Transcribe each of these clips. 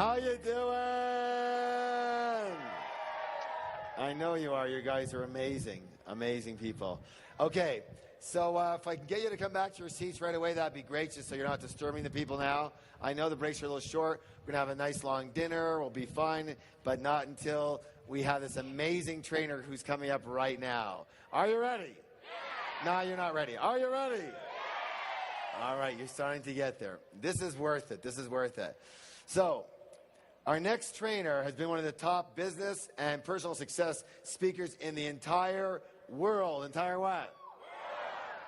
How you doing? I know you are. You guys are amazing. Amazing people. Okay, so if I can get you to come back to your seats right away, that'd be great, just so you're not disturbing the people now. I know the breaks are a little short. We're going to have a nice long dinner. We'll be fine, but not until we have this amazing trainer who's coming up right now. Are you ready? Yeah. No, you're not ready. Are you ready? Yeah. All right, you're starting to get there. This is worth it. This is worth it. So, our next trainer has been one of the top business and personal success speakers in the entire world. Entire what?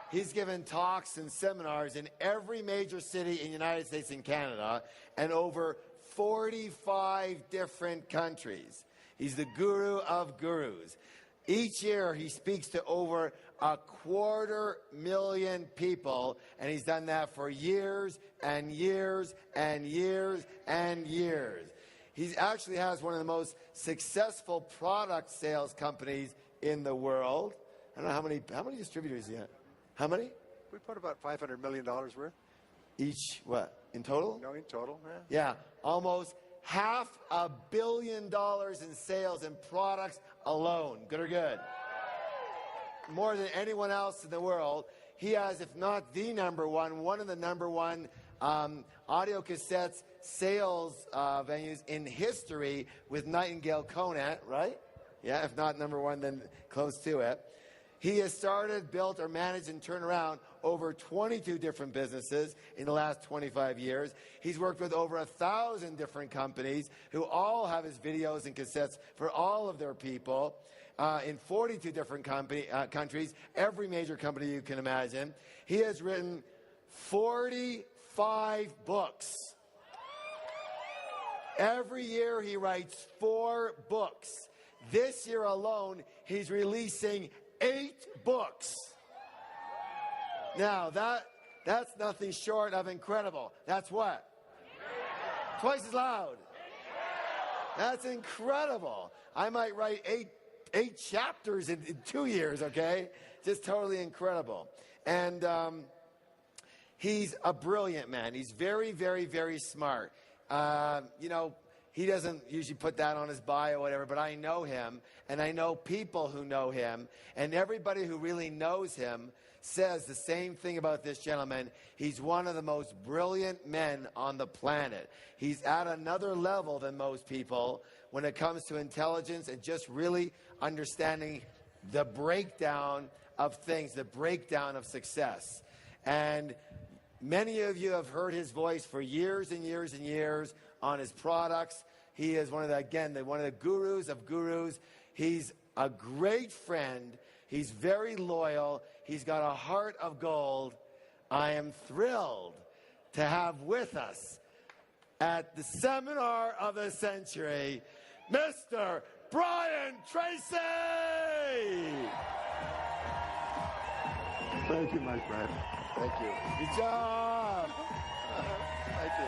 He's given talks and seminars in every major city in the United States and Canada and over 45 different countries. He's the guru of gurus. Each year he speaks to over 250,000 people, and he's done that for years and years and years and years. He actually has one of the most successful product sales companies in the world. I don't know how many distributors he has. How many? We put about $500 million worth. Each, what, in total? No, in total, yeah. Yeah, almost $500 million in sales and products alone. Good or good? More than anyone else in the world. He has, if not the number one of the number one audio cassettes sales venues in history with Nightingale Conant, right? Yeah, if not number one, then close to it. He has started, built, or managed and turned around over 22 different businesses in the last 25 years. He's worked with over 1,000 different companies who all have his videos and cassettes for all of their people in 42 different countries, every major company you can imagine. He has written 45 books. Every year he writes 4 books. This year alone, he's releasing 8 books. Now, that's nothing short of incredible. That's what? Incredible. Twice as loud. Incredible. That's incredible. I might write 8 chapters in 2 years, okay? Just totally incredible. And he's a brilliant man. He's very, very, very smart. He doesn't usually put that on his bio or whatever, but I know him, and I know people who know him, and everybody who really knows him says the same thing about this gentleman. He's one of the most brilliant men on the planet. He's at another level than most people when it comes to intelligence and just really understanding the breakdown of things, the breakdown of success. And many of you have heard his voice for years and years and years on his products. He is one of the gurus of gurus. He's a great friend. He's very loyal. He's got a heart of gold. I am thrilled to have with us at the seminar of the century, Mr. Brian Tracy! Thank you, my friend. Thank you. Good job. Thank you.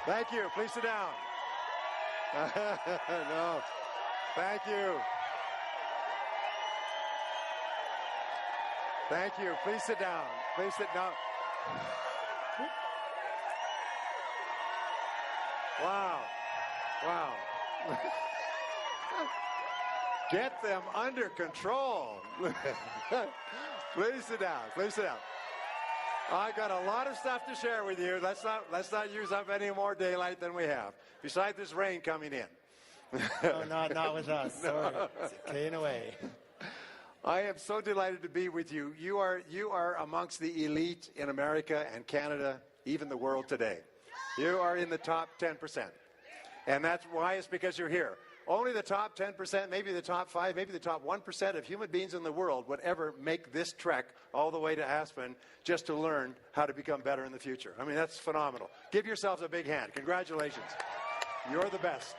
Thank you. Please sit down. No. Thank you. Thank you. Please sit down. Please sit down. Wow. Wow. Get them under control. Please sit down. Please sit down. I got a lot of stuff to share with you. Let's not use up any more daylight than we have. Besides this rain coming in. No, not with us. Sorry. It's clean away. I am so delighted to be with you. You are amongst the elite in America and Canada, even the world today. You are in the top 10%. And that's why it's because you're here. Only the top 10%, maybe the top 5, maybe the top 1% of human beings in the world would ever make this trek all the way to Aspen just to learn how to become better in the future. I mean, that's phenomenal. Give yourselves a big hand. Congratulations. You're the best.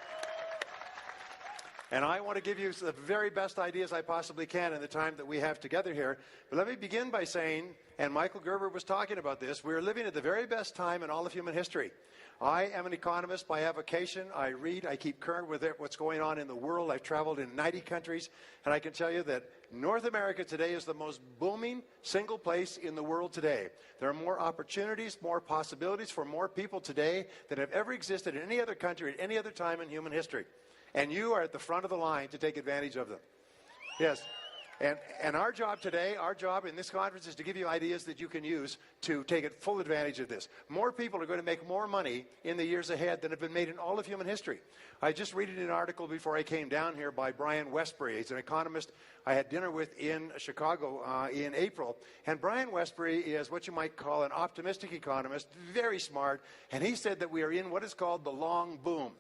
And I want to give you the very best ideas I possibly can in the time that we have together here. But let me begin by saying, and Michael Gerber was talking about this, we're living at the very best time in all of human history. I am an economist by avocation. I read, I keep current with what's going on in the world. I've traveled in 90 countries, and I can tell you that North America today is the most booming single place in the world today. There are more opportunities, more possibilities for more people today than have ever existed in any other country at any other time in human history. And you are at the front of the line to take advantage of them. Yes. And our job today, our job in this conference is to give you ideas that you can use to take full advantage of this. More people are going to make more money in the years ahead than have been made in all of human history. I just read an article before I came down here by Brian Westbury. He's an economist I had dinner with in Chicago in April. And Brian Westbury is what you might call an optimistic economist, very smart. And he said that we are in what is called the long boom.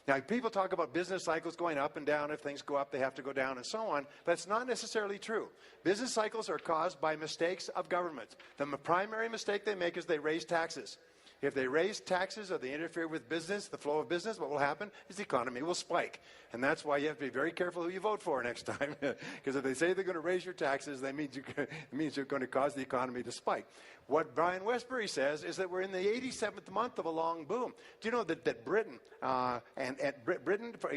Now, people talk about business cycles going up and down. If things go up, they have to go down and so on. But it's not necessarily true. Business cycles are caused by mistakes of government. The primary mistake they make is they raise taxes. If they raise taxes or they interfere with business, the flow of business, what will happen is the economy will spike. And that's why you have to be very careful who you vote for next time. Because if they say they're going to raise your taxes, that means you're going to cause the economy to spike. What Brian Westbury says is that we're in the 87th month of a long boom. Do you know that Britain, Britain, for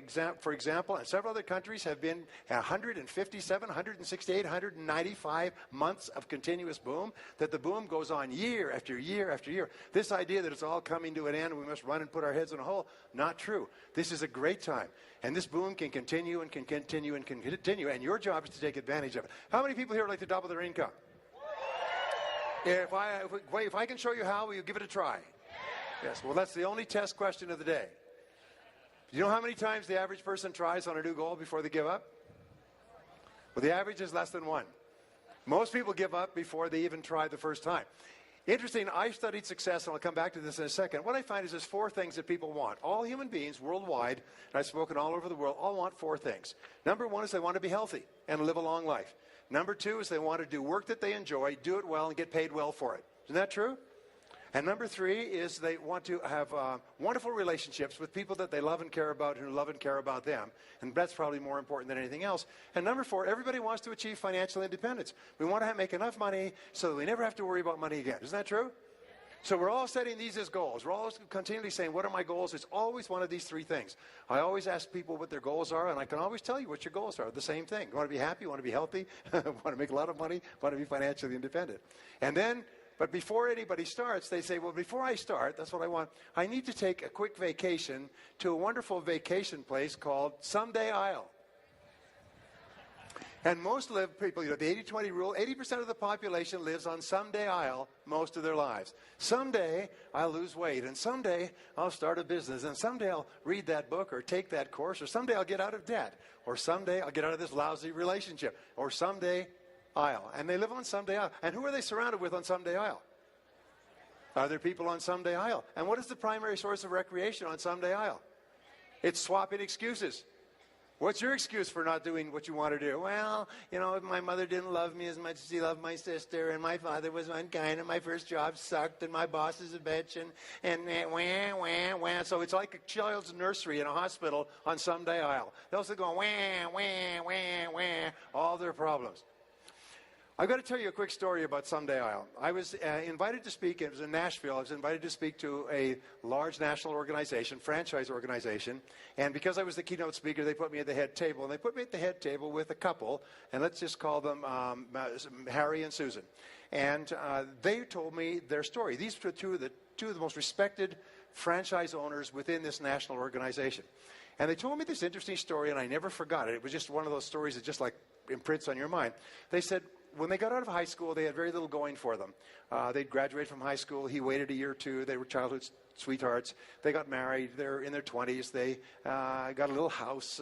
example, and several other countries have been 157, 168, 195 months of continuous boom, that the boom goes on year after year after year. This idea that it's all coming to an end and we must run and put our heads in a hole, not true. This is a great time. And this boom can continue and can continue and can continue. And your job is to take advantage of it. How many people here would like to double their income? If I can show you how, will you give it a try? Yes. Well, that's the only test question of the day. Do you know how many times the average person tries on a new goal before they give up? Well, the average is less than one. Most people give up before they even try the first time. Interesting, I studied success, and I'll come back to this in a second. What I find is there's four things that people want. All human beings worldwide, and I've spoken all over the world, all want four things. Number one is they want to be healthy and live a long life. Number two is they want to do work that they enjoy, do it well, and get paid well for it. Isn't that true? And number three is they want to have wonderful relationships with people that they love and care about, who love and care about them. And that's probably more important than anything else. And number four, everybody wants to achieve financial independence. We want to make enough money so that we never have to worry about money again. Isn't that true? So we're all setting these as goals. We're always continually saying, what are my goals? It's always one of these three things. I always ask people what their goals are, and I can always tell you what your goals are. The same thing. You want to be happy? You want to be healthy? Want to make a lot of money? Want to be financially independent? And then, but before anybody starts, they say, well, before I start, that's what I want. I need to take a quick vacation to a wonderful vacation place called Someday Isle. And most people, the 80-20 rule, 80% of the population lives on Someday Isle most of their lives. Someday I'll lose weight, and someday I'll start a business, and someday I'll read that book or take that course, or someday I'll get out of debt, or someday I'll get out of this lousy relationship, or someday Isle. And they live on Someday Isle. And who are they surrounded with on Someday Isle? Other people on Someday Isle. And what is the primary source of recreation on Someday Isle? It's swapping excuses. What's your excuse for not doing what you want to do? Well, my mother didn't love me as much as she loved my sister, and my father was unkind, and my first job sucked, and my boss is a bitch, and wah, wah, wah. So it's like a child's nursery in a hospital on Someday Isle. They'll still go wah, wah, wah, wah, all their problems. I've got to tell you a quick story about Someday Isle. I was invited to speak, it was in Nashville, I was invited to speak to a large national organization, franchise organization, and because I was the keynote speaker, they put me at the head table, and they put me at the head table with a couple, and let's just call them Harry and Susan. And they told me their story. These were two of the most respected franchise owners within this national organization. And they told me this interesting story, and I never forgot it. It was just one of those stories that just like imprints on your mind. They said, when they got out of high school, they had very little going for them. They'd graduate from high school. He waited a year or two. They were childhood sweethearts. They got married. They're in their 20s. They got a little house,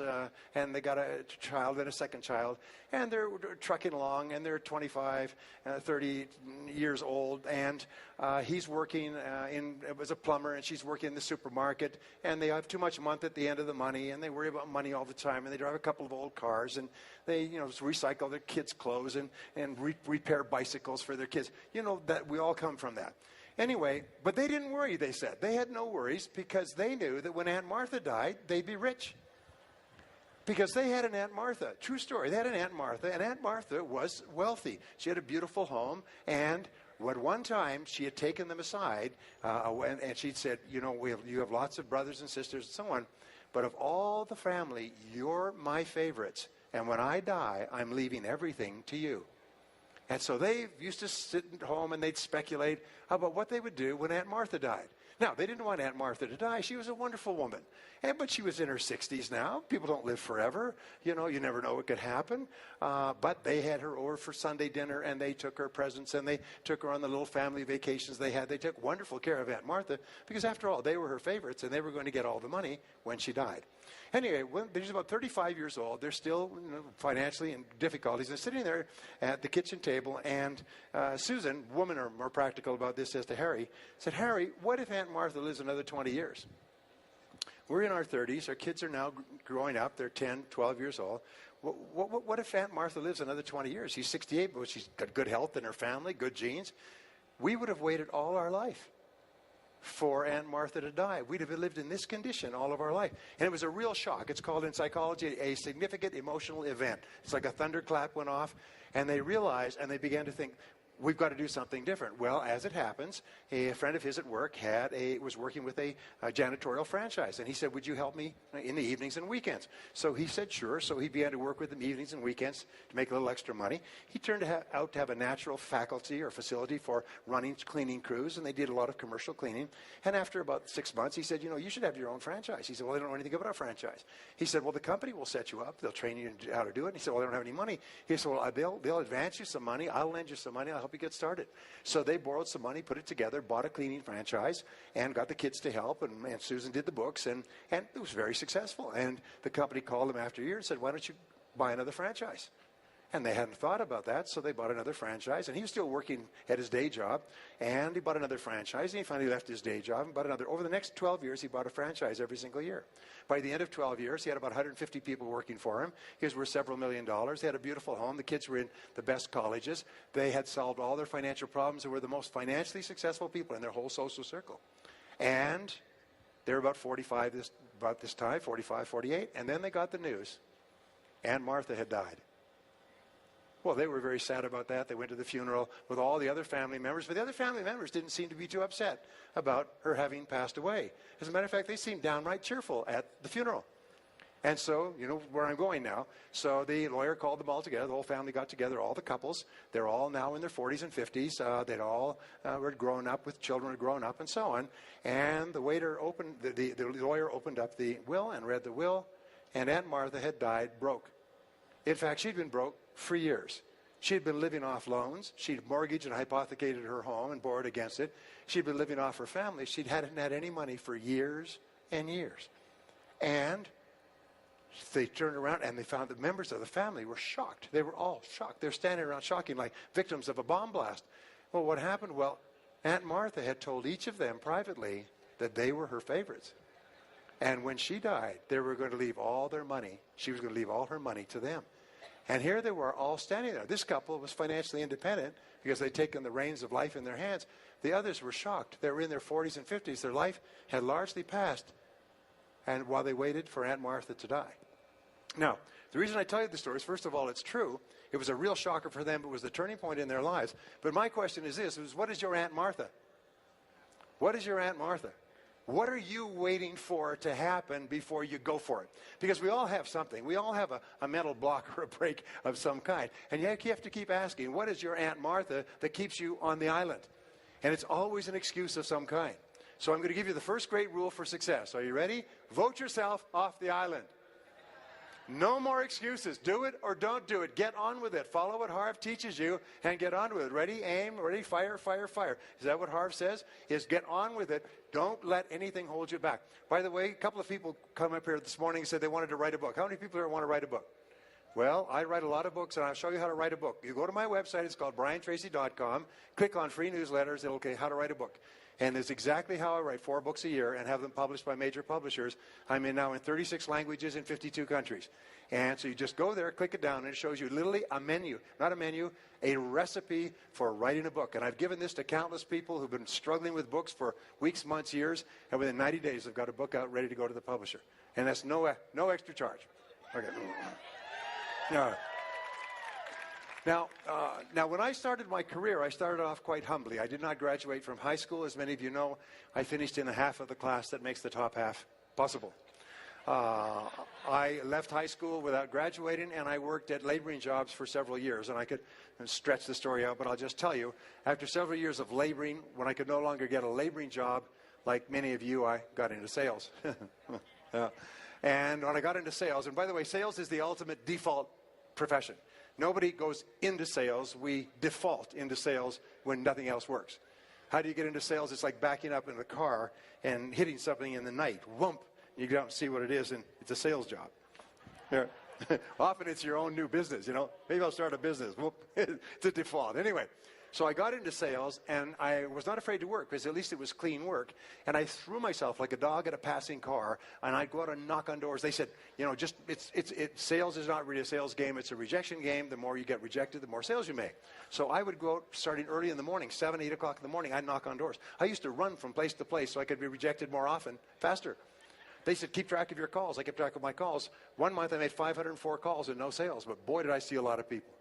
and they got a child and a second child. And they're trucking along, and they're 25, 30 years old. And he's working as a plumber, and she's working in the supermarket. And they have too much month at the end of the money, and they worry about money all the time. And they drive a couple of old cars, and they recycle their kids' clothes and repair bicycles for their kids. That we all come from that. Anyway, but they didn't worry, they said. They had no worries because they knew that when Aunt Martha died, they'd be rich. Because they had an Aunt Martha. True story. They had an Aunt Martha, and Aunt Martha was wealthy. She had a beautiful home, and at one time she had taken them aside, and she'd said, you know, you have lots of brothers and sisters and so on, but of all the family, you're my favorites. And when I die, I'm leaving everything to you. And so they used to sit at home and they'd speculate about what they would do when Aunt Martha died. Now, they didn't want Aunt Martha to die. She was a wonderful woman. But she was in her 60s now. People don't live forever. You know, you never know what could happen. But they had her over for Sunday dinner, and they took her presents, and they took her on the little family vacations they had. They took wonderful care of Aunt Martha because, after all, they were her favorites, and they were going to get all the money when she died. Anyway, when they're about 35 years old, they're still financially in difficulties. They're sitting there at the kitchen table, and Susan, women are more practical about this, says to Harry, said, Harry, what if Aunt Martha lives another 20 years? We're in our 30s. Our kids are now growing up. They're 10, 12 years old. What if Aunt Martha lives another 20 years? She's 68, but she's got good health in her family, good genes. We would have waited all our life for Aunt Martha to die. We'd have lived in this condition all of our life. And it was a real shock. It's called in psychology a significant emotional event. It's like a thunderclap went off, and they realized, and they began to think, we've got to do something different. Well, as it happens, a friend of his at work was working with a janitorial franchise. And he said, would you help me in the evenings and weekends? So he said, sure. So he began to work with them evenings and weekends to make a little extra money. He turned out to have a natural faculty or facility for running cleaning crews, and they did a lot of commercial cleaning. And after about 6 months, he said, you know, you should have your own franchise. He said, well, I don't know anything about a franchise. He said, well, the company will set you up. They'll train you how to do it. And he said, well, I don't have any money. He said, well, they'll advance you some money. I'll lend you some money. I'll help you get started. So they borrowed some money, put it together, bought a cleaning franchise, and got the kids to help, and Susan did the books, and it was very successful. And the company called them after a year and said, why don't you buy another franchise? And they hadn't thought about that, so they bought another franchise. And he was still working at his day job, and he bought another franchise, and he finally left his day job and bought another. Over the next 12 years, he bought a franchise every single year. By the end of 12 years, he had about 150 people working for him. He was worth several $1 million. He had a beautiful home. The kids were in the best colleges. They had solved all their financial problems. They were the most financially successful people in their whole social circle. And they were about 45 about this time, 45, 48, and then they got the news. Aunt Martha had died. Well, they were very sad about that. They went to the funeral with all the other family members, but the other family members didn't seem to be too upset about her having passed away. As a matter of fact, they seemed downright cheerful at the funeral. And so, you know where I'm going now. So the lawyer called them all together. The whole family got together, all the couples. They're all now in their 40s and 50s. They'd all were grown up with children, had grown up, and so on. And the lawyer opened up the will and read the will, and Aunt Martha had died broke. In fact, she'd been broke for years. She'd been living off loans. She'd mortgaged and hypothecated her home and borrowed against it. She'd been living off her family. She hadn't had any money for years and years. And they turned around and they found that members of the family were shocked. They were all shocked. They're standing around shocking like victims of a bomb blast. Well, what happened? Well, Aunt Martha had told each of them privately that they were her favorites. And when she died, they were going to leave all their money. She was going to leave all her money to them. And here they were all standing there. This couple was financially independent because they'd taken the reins of life in their hands. The others were shocked. They were in their 40s and 50s. Their life had largely passed, and while they waited for Aunt Martha to die. Now, the reason I tell you the story is, first of all, it's true. It was a real shocker for them. It was the turning point in their lives. But my question is this, what is your Aunt Martha? What is your Aunt Martha? What are you waiting for to happen before you go for it? Because we all have something. We all have a mental block or a break of some kind. And you have to keep asking, what is your Aunt Martha that keeps you on the island? And it's always an excuse of some kind. So I'm going to give you the first great rule for success. Are you ready? Vote yourself off the island. No more excuses. Do it or don't do it. Get on with it. Follow what Harv teaches you and get on with it. Ready, aim, ready, fire, fire, fire. Is that what Harv says? Is get on with it. Don't let anything hold you back. By the way, a couple of people come up here this morning and said they wanted to write a book. How many people here want to write a book? Well, I write a lot of books, and I'll show you how to write a book. You go to my website. It's called briantracy.com. Click on free newsletters. It'll say how to write a book. And it's exactly how I write 4 books a year and have them published by major publishers. I'm now in 36 languages in 52 countries. And so you just go there, click it down, and it shows you literally a menu, not a menu, a recipe for writing a book. And I've given this to countless people who've been struggling with books for weeks, months, years, and within 90 days they've got a book out ready to go to the publisher. And that's no extra charge. Okay. Now, when I started my career, I started off quite humbly. I did not graduate from high school. As many of you know, I finished in the half of the class that makes the top half possible. I left high school without graduating, and I worked at laboring jobs for several years. And I could stretch the story out, but I'll just tell you, after several years of laboring, when I could no longer get a laboring job, like many of you, I got into sales. And when I got into sales, and by the way, sales is the ultimate default profession. Nobody goes into sales. We default into sales when nothing else works. How do you get into sales? It's like backing up in the car and hitting something in the night. Whoomp. You go out and see what it is, and it's a sales job. Yeah. Often it's your own new business, you know. Maybe I'll start a business. Whoop. It's a default. Anyway, so I got into sales, and I was not afraid to work because at least it was clean work. And I threw myself like a dog at a passing car, and I'd go out and knock on doors. They said, you know, just sales is not really a sales game. It's a rejection game. The more you get rejected, the more sales you make. So I would go out starting early in the morning, 7, 8 o'clock in the morning. I'd knock on doors. I used to run from place to place so I could be rejected more often, faster. They said, keep track of your calls. I kept track of my calls. One month I made 504 calls and no sales, but boy, did I see a lot of people.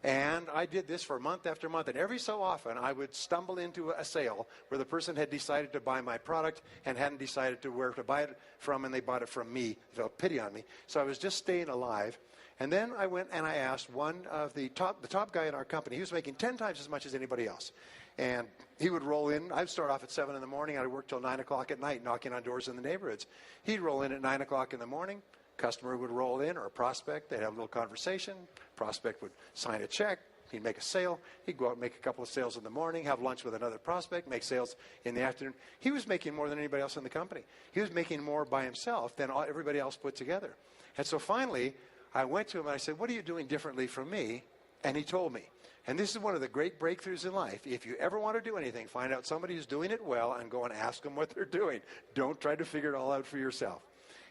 And I did this for month after month, and every so often I would stumble into a sale where the person had decided to buy my product and hadn't decided to where to buy it from, and they bought it from me. They felt pity on me. So I was just staying alive. And then I went and I asked one of the top guy in our company. He was making 10 times as much as anybody else. And he would roll in. I'd start off at 7 in the morning. I'd work till 9 o'clock at night, knocking on doors in the neighborhoods. He'd roll in at 9 o'clock in the morning. Customer would roll in, or a prospect. They'd have a little conversation. Prospect would sign a check. He'd make a sale. He'd go out and make a couple of sales in the morning, have lunch with another prospect, make sales in the afternoon. He was making more than anybody else in the company. He was making more by himself than everybody else put together. And so finally, I went to him and I said, what are you doing differently from me? And he told me. And this is one of the great breakthroughs in life. If you ever want to do anything, find out somebody who's doing it well and go and ask them what they're doing. Don't try to figure it all out for yourself.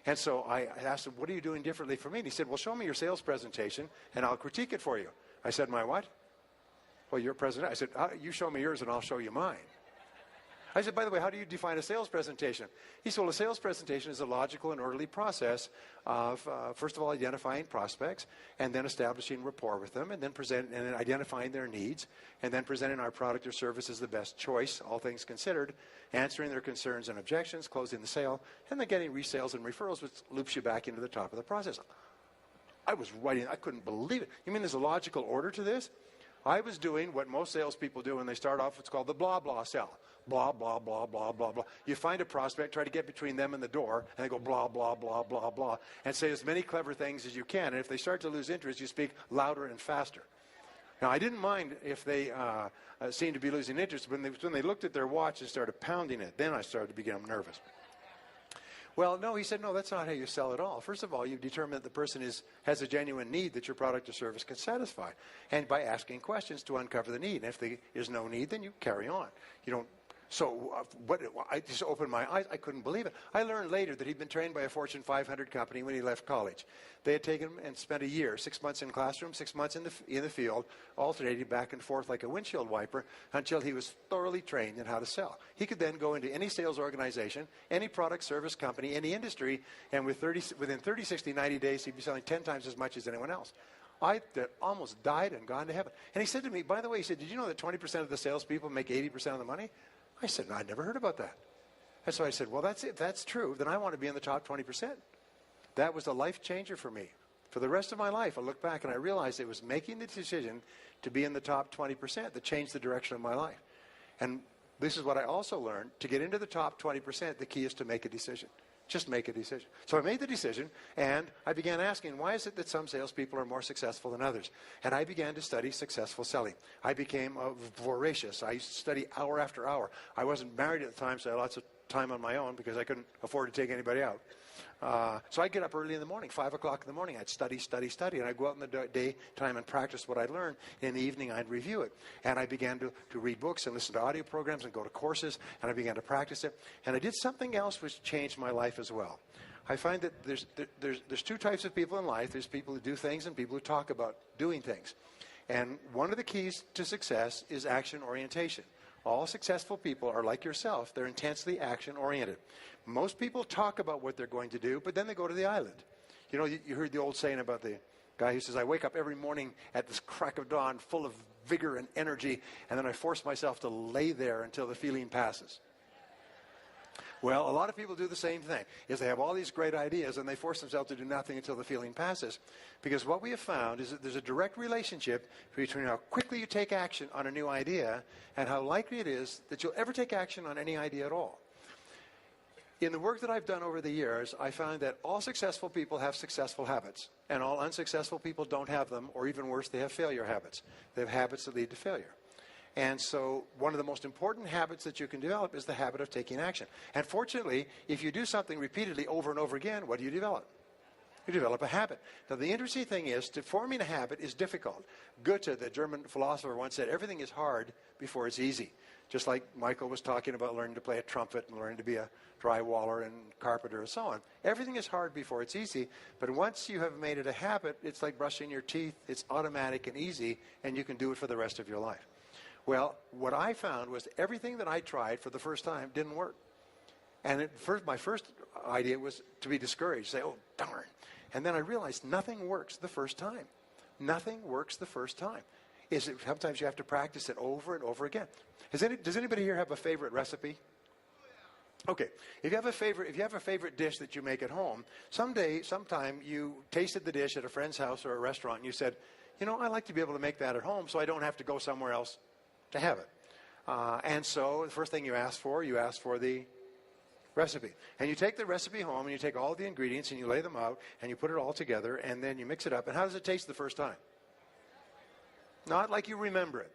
And so I asked him, what are you doing differently from me? And he said, well, show me your sales presentation and I'll critique it for you. I said, my what? Well, your presentation. I said, you show me yours and I'll show you mine. I said, by the way, how do you define a sales presentation? He said, well, a sales presentation is a logical and orderly process of, first of all, identifying prospects and then establishing rapport with them and then identifying their needs and then presenting our product or service as the best choice, all things considered, answering their concerns and objections, closing the sale, and then getting resales and referrals, which loops you back into the top of the process. I was writing, I couldn't believe it. You mean there's a logical order to this? I was doing what most salespeople do when they start off. It's called the blah, blah sell. Blah, blah, blah, blah, blah, blah. You find a prospect, try to get between them and the door, and they go blah, blah, blah, blah, blah, and say as many clever things as you can. And if they start to lose interest, you speak louder and faster. Now, I didn't mind if they seemed to be losing interest, but when they looked at their watch and started pounding it, then I started to become nervous. Well, no, he said, no, that's not how you sell at all. First of all, you determine that the person has a genuine need that your product or service can satisfy. And by asking questions to uncover the need. And if there is no need, then you carry on. You don't. So I just opened my eyes. I couldn't believe it. I learned later that he'd been trained by a Fortune 500 company when he left college. They had taken him and spent a year, 6 months in classroom, 6 months in the field, alternating back and forth like a windshield wiper until he was thoroughly trained in how to sell. He could then go into any sales organization, any product, service company, any industry, and within 30, 60, 90 days, he'd be selling 10 times as much as anyone else. I almost died and gone to heaven. And he said to me, by the way, he said, did you know that 20% of the salespeople make 80% of the money? I said, no, I'd never heard about that. And so I said, well, that's it. If that's true, then I want to be in the top 20%. That was a life changer for me. For the rest of my life, I look back and I realized it was making the decision to be in the top 20% that changed the direction of my life. And this is what I also learned. To get into the top 20%, the key is to make a decision. Just make a decision. So I made the decision, and I began asking, why is it that some salespeople are more successful than others? And I began to study successful selling. I became voracious. I used to study hour after hour. I wasn't married at the time, so I had lots of time on my own because I couldn't afford to take anybody out. So I'd get up early in the morning, 5 o'clock in the morning. I'd study, and I'd go out in the daytime and practice what I'd learned. In the evening, I'd review it. And I began to read books and listen to audio programs and go to courses, and I began to practice it. And I did something else which changed my life as well. I find that there's two types of people in life. There's people who do things and people who talk about doing things. And one of the keys to success is action orientation. All successful people are like yourself. They're intensely action-oriented. Most people talk about what they're going to do, but then they go to the island. You know, you heard the old saying about the guy who says, I wake up every morning at this crack of dawn full of vigor and energy, and then I force myself to lay there until the feeling passes. Well, a lot of people do the same thing, is they have all these great ideas and they force themselves to do nothing until the feeling passes. Because what we have found is that there's a direct relationship between how quickly you take action on a new idea and how likely it is that you'll ever take action on any idea at all. In the work that I've done over the years, I found that all successful people have successful habits, and all unsuccessful people don't have them, or even worse, they have failure habits. They have habits that lead to failure. And so one of the most important habits that you can develop is the habit of taking action. And fortunately, if you do something repeatedly over and over again, what do you develop? You develop a habit. Now, the interesting thing is, forming a habit is difficult. Goethe, the German philosopher, once said, everything is hard before it's easy. Just like Michael was talking about learning to play a trumpet and learning to be a drywaller and carpenter and so on. Everything is hard before it's easy, but once you have made it a habit, it's like brushing your teeth. It's automatic and easy, and you can do it for the rest of your life. Well, what I found was everything that I tried for the first time didn't work. And my first idea was to be discouraged, say, oh, darn. And then I realized nothing works the first time. Nothing works the first time. Sometimes you have to practice it over and over again. Does anybody here have a favorite recipe? Okay, if you have a favorite dish that you make at home, sometime you tasted the dish at a friend's house or a restaurant and you said, you know, I like to be able to make that at home so I don't have to go somewhere else to have it. And so the first thing you ask for the recipe. And you take the recipe home and you take all the ingredients and you lay them out and you put it all together and then you mix it up. And how does it taste the first time? Not like you remember it.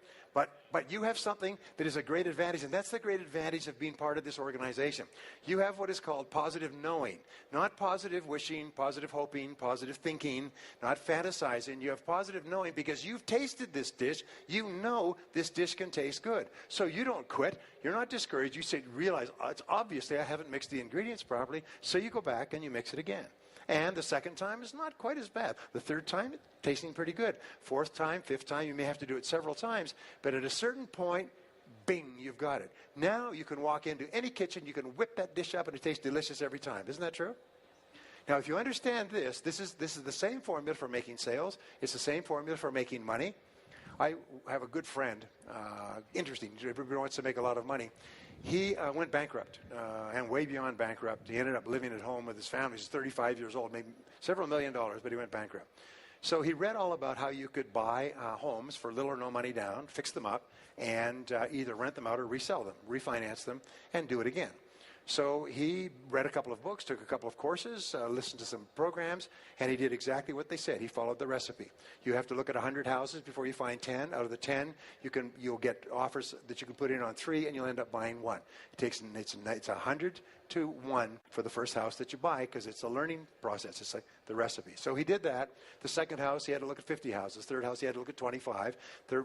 But you have something that is a great advantage, and that's the great advantage of being part of this organization. You have what is called positive knowing, not positive wishing, positive hoping, positive thinking, not fantasizing. You have positive knowing because you've tasted this dish. You know this dish can taste good. So you don't quit. You're not discouraged. You realize, it's obviously I haven't mixed the ingredients properly, so you go back and you mix it again. And the second time is not quite as bad. The third time, it's tasting pretty good. Fourth time, fifth time, you may have to do it several times. But at a certain point, bing, you've got it. Now you can walk into any kitchen, you can whip that dish up, and it tastes delicious every time. Isn't that true? Now, if you understand this is the same formula for making sales. It's the same formula for making money. I have a good friend, interesting, everybody wants to make a lot of money. He went bankrupt, and way beyond bankrupt. He ended up living at home with his family. He's 35 years old, made several $1 million, but he went bankrupt. So he read all about how you could buy homes for little or no money down, fix them up, and either rent them out or resell them, refinance them, and do it again. So he read a couple of books, took a couple of courses, listened to some programs, and he did exactly what they said. He followed the recipe. You have to look at 100 houses before you find 10. Out of the 10, you'll get offers that you can put in on 3, and you'll end up buying 1. It's 100 to 1 for the first house that you buy because it's a learning process. It's like the recipe. So he did that. The second house, he had to look at 50 houses. Third house, he had to look at 25.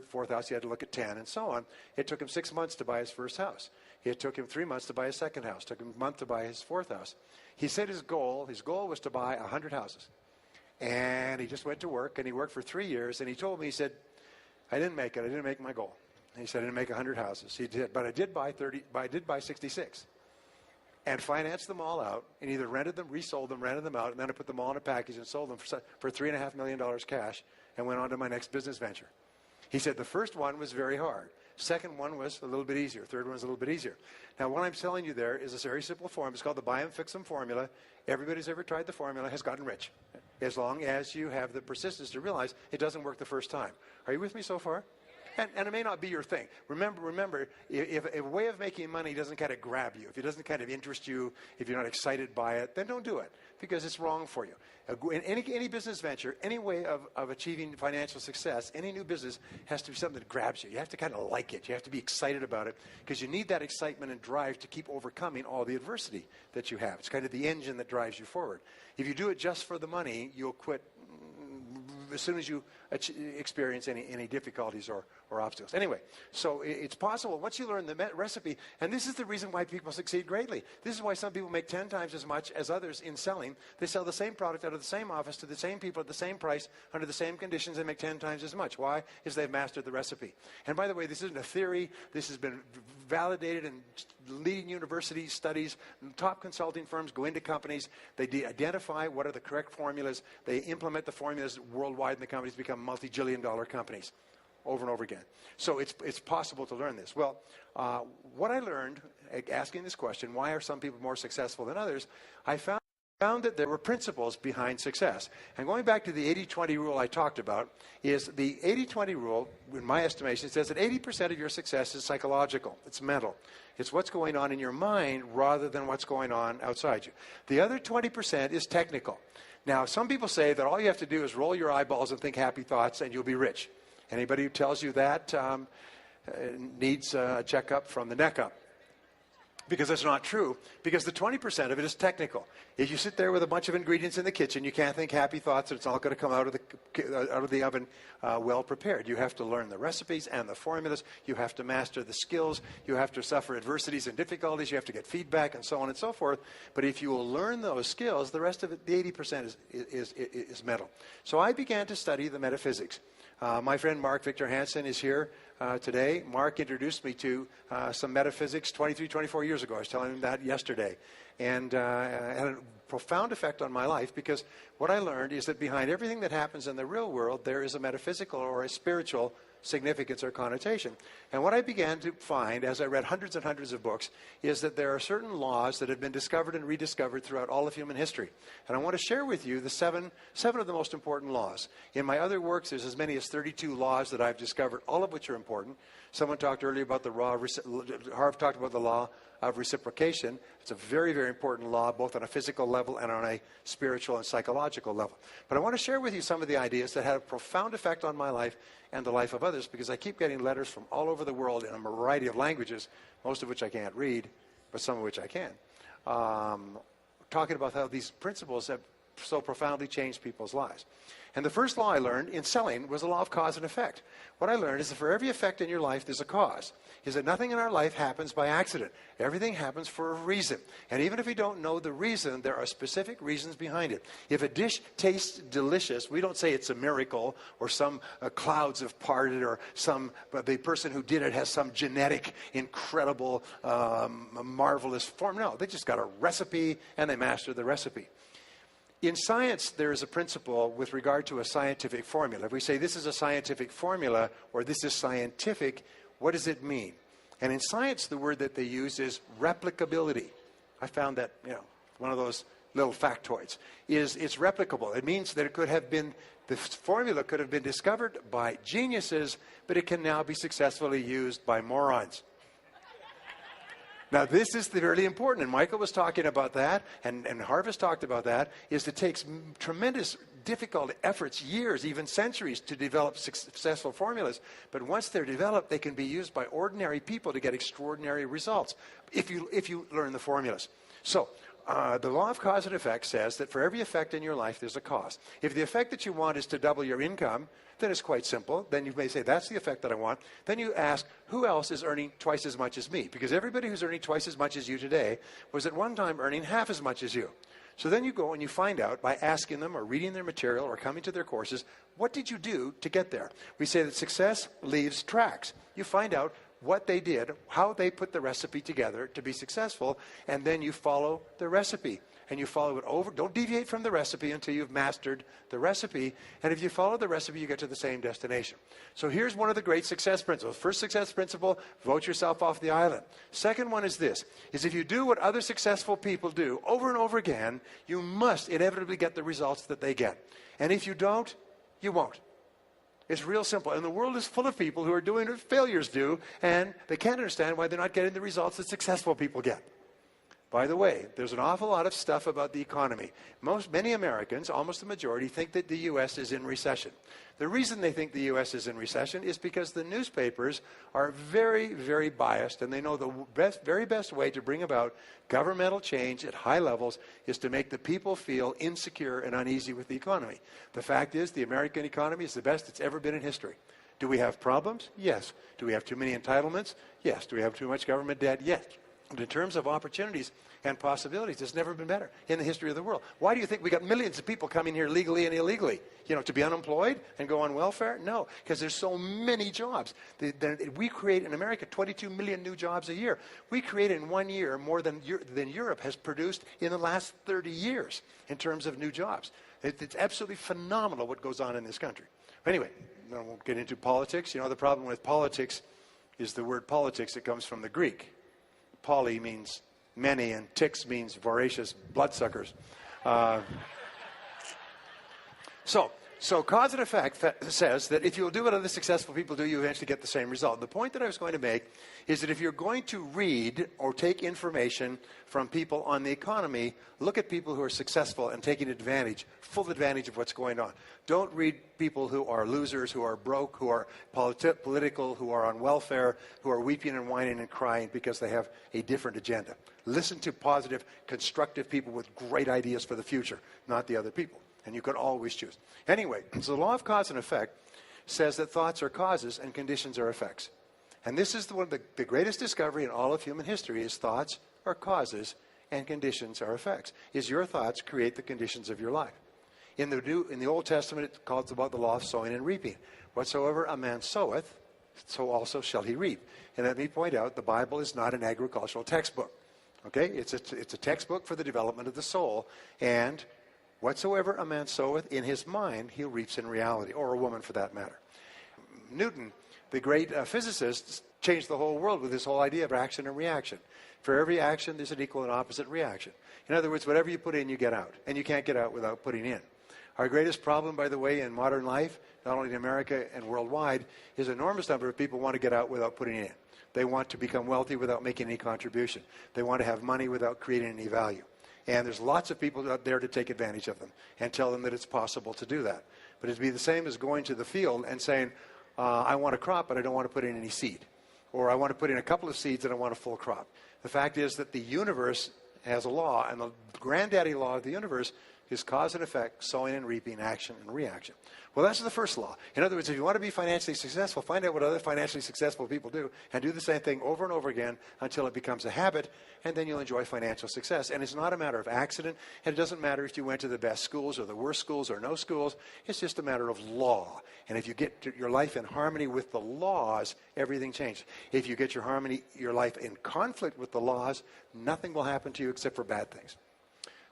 Fourth house, he had to look at 10, and so on. It took him 6 months to buy his first house. It took him 3 months to buy his second house. It took him a month to buy his fourth house. He said his goal was to buy 100 houses. And he just went to work, and he worked for 3 years, and he told me, he said, I didn't make it. I didn't make my goal. He said, I didn't make 100 houses. He did, but I did buy 66. And financed them all out, and either rented them, resold them, rented them out, and then I put them all in a package and sold them for $3.5 million cash and went on to my next business venture. He said the first one was very hard. Second one was a little bit easier. Third one was a little bit easier. Now, what I'm telling you there is a very simple formula. It's called the buy 'em, fix 'em formula. Everybody who's ever tried the formula has gotten rich, as long as you have the persistence to realize it doesn't work the first time. Are you with me so far? And it may not be your thing. Remember, if a way of making money doesn't kind of grab you, if it doesn't kind of interest you, if you're not excited by it, then don't do it because it's wrong for you. In any business venture, any way of achieving financial success, any new business has to be something that grabs you. You have to kind of like it. You have to be excited about it because you need that excitement and drive to keep overcoming all the adversity that you have. It's kind of the engine that drives you forward. If you do it just for the money, you'll quit as soon as you experience any difficulties or or obstacles. Anyway, so it's possible once you learn the recipe, and this is the reason why people succeed greatly. This is why some people make 10 times as much as others in selling. They sell the same product out of the same office to the same people at the same price under the same conditions and make 10 times as much. Why? Is they've mastered the recipe. And by the way, this isn't a theory. This has been validated in leading university studies. Top consulting firms go into companies. They identify what are the correct formulas. They implement the formulas worldwide, and the companies become multi-jillion-dollar companies over and over again. So it's possible to learn this. Well, what I learned asking this question, why are some people more successful than others, I found that there were principles behind success. And going back to the 80-20 rule I talked about, is the 80-20 rule, in my estimation, says that 80% of your success is psychological. It's mental. It's what's going on in your mind rather than what's going on outside you. The other 20% is technical. Now, some people say that all you have to do is roll your eyeballs and think happy thoughts and you'll be rich. Anybody who tells you that needs a checkup from the neck up. Because that's not true, because the 20% of it is technical. If you sit there with a bunch of ingredients in the kitchen, you can't think happy thoughts, and it's all going to come out of the oven well prepared. You have to learn the recipes and the formulas. You have to master the skills. You have to suffer adversities and difficulties. You have to get feedback and so on and so forth. But if you will learn those skills, the rest of it, the 80% is mental. So I began to study the metaphysics. My friend Mark Victor Hansen is here today. Mark introduced me to some metaphysics 23, 24 years ago. I was telling him that yesterday. And had a profound effect on my life, because what I learned is that behind everything that happens in the real world, there is a metaphysical or a spiritual significance or connotation. And what I began to find as I read hundreds and hundreds of books is that there are certain laws that have been discovered and rediscovered throughout all of human history. And I want to share with you the seven of the most important laws. In my other works, there's as many as 32 laws that I've discovered, all of which are important. Someone talked earlier about Harv talked about the law of reciprocation. It's a very, very important law, both on a physical level and on a spiritual and psychological level. But I want to share with you some of the ideas that had a profound effect on my life and the life of others, because I keep getting letters from all over the world in a variety of languages, most of which I can't read, but some of which I can, talking about how these principles have so profoundly changed people's lives. And the first law I learned in selling was the law of cause and effect. What I learned is that for every effect in your life, there's a cause. Is that nothing in our life happens by accident. Everything happens for a reason. And even if we don't know the reason, there are specific reasons behind it. If a dish tastes delicious, we don't say it's a miracle, or some clouds have parted, or the person who did it has some genetic, incredible, marvelous form. No, they just got a recipe and they mastered the recipe. In science, there is a principle with regard to a scientific formula. If we say this is a scientific formula, or this is scientific, what does it mean? And in science, the word that they use is replicability. I found that, one of those little factoids. It's replicable. It means that the formula could have been discovered by geniuses, but it can now be successfully used by morons. Now, this is really important, and Michael was talking about that, and Harvest talked about that, is it takes tremendous difficult efforts, years, even centuries, to develop successful formulas. But once they're developed, they can be used by ordinary people to get extraordinary results if you learn the formulas. So, the law of cause and effect says that for every effect in your life, there's a cause. If the effect that you want is to double your income, then it's quite simple. Then you may say, that's the effect that I want. Then you ask, who else is earning twice as much as me? Because everybody who's earning twice as much as you today was at one time earning half as much as you. So then you go and you find out by asking them or reading their material or coming to their courses, what did you do to get there? We say that success leaves tracks. You find out what they did, how they put the recipe together to be successful, and then you follow the recipe. And you follow it over. Don't deviate from the recipe until you've mastered the recipe. And if you follow the recipe, you get to the same destination. So here's one of the great success principles. First success principle, vote yourself off the island. Second one is this, is if you do what other successful people do over and over again, you must inevitably get the results that they get. And if you don't, you won't. It's real simple. And the world is full of people who are doing what failures do, and they can't understand why they're not getting the results that successful people get. By the way, there's an awful lot of stuff about the economy. Many Americans, almost the majority, think that the U.S. is in recession. The reason they think the U.S. is in recession is because the newspapers are very, very biased, and they know the very best way to bring about governmental change at high levels is to make the people feel insecure and uneasy with the economy. The fact is, the American economy is the best it's ever been in history. Do we have problems? Yes. Do we have too many entitlements? Yes. Do we have too much government debt? Yes. But in terms of opportunities and possibilities, it's never been better in the history of the world. Why do you think we got millions of people coming here legally and illegally? To be unemployed and go on welfare? No, because there's so many jobs. We create in America 22 million new jobs a year. We create in 1 year more than Europe has produced in the last 30 years in terms of new jobs. It's absolutely phenomenal what goes on in this country. Anyway, I won't get into politics. The problem with politics is the word politics. It comes from the Greek. Poly means many, and ticks means voracious bloodsuckers. So cause and effect says that if you'll do what other successful people do, you eventually get the same result. The point that I was going to make is that if you're going to read or take information from people on the economy, look at people who are successful and taking full advantage of what's going on. Don't read people who are losers, who are broke, who are political, who are on welfare, who are weeping and whining and crying because they have a different agenda. Listen to positive, constructive people with great ideas for the future, not the other people. And you can always choose. Anyway, so the law of cause and effect says that thoughts are causes and conditions are effects. And this is one of the greatest discovery in all of human history is thoughts are causes and conditions are effects. Is your thoughts create the conditions of your life. In the Old Testament, it calls about the law of sowing and reaping. Whatsoever a man soweth, so also shall he reap. And let me point out, the Bible is not an agricultural textbook. Okay? It's a textbook for the development of the soul. And whatsoever a man soweth in his mind, he reaps in reality, or a woman for that matter. Newton, the great physicist, changed the whole world with this whole idea of action and reaction. For every action, there's an equal and opposite reaction. In other words, whatever you put in, you get out. And you can't get out without putting in. Our greatest problem, by the way, in modern life, not only in America and worldwide, is an enormous number of people want to get out without putting in. They want to become wealthy without making any contribution. They want to have money without creating any value. And there's lots of people out there to take advantage of them and tell them that it's possible to do that. But it'd be the same as going to the field and saying, I want a crop, but I don't want to put in any seed. Or I want to put in a couple of seeds and I want a full crop. The fact is that the universe has a law, and the granddaddy law of the universe is cause and effect, sowing and reaping, action and reaction. Well, that's the first law. In other words, if you want to be financially successful, find out what other financially successful people do and do the same thing over and over again until it becomes a habit, and then you'll enjoy financial success. And it's not a matter of accident, and it doesn't matter if you went to the best schools or the worst schools or no schools. It's just a matter of law. And if you get your life in harmony with the laws, everything changes. If you get your life in conflict with the laws, nothing will happen to you except for bad things.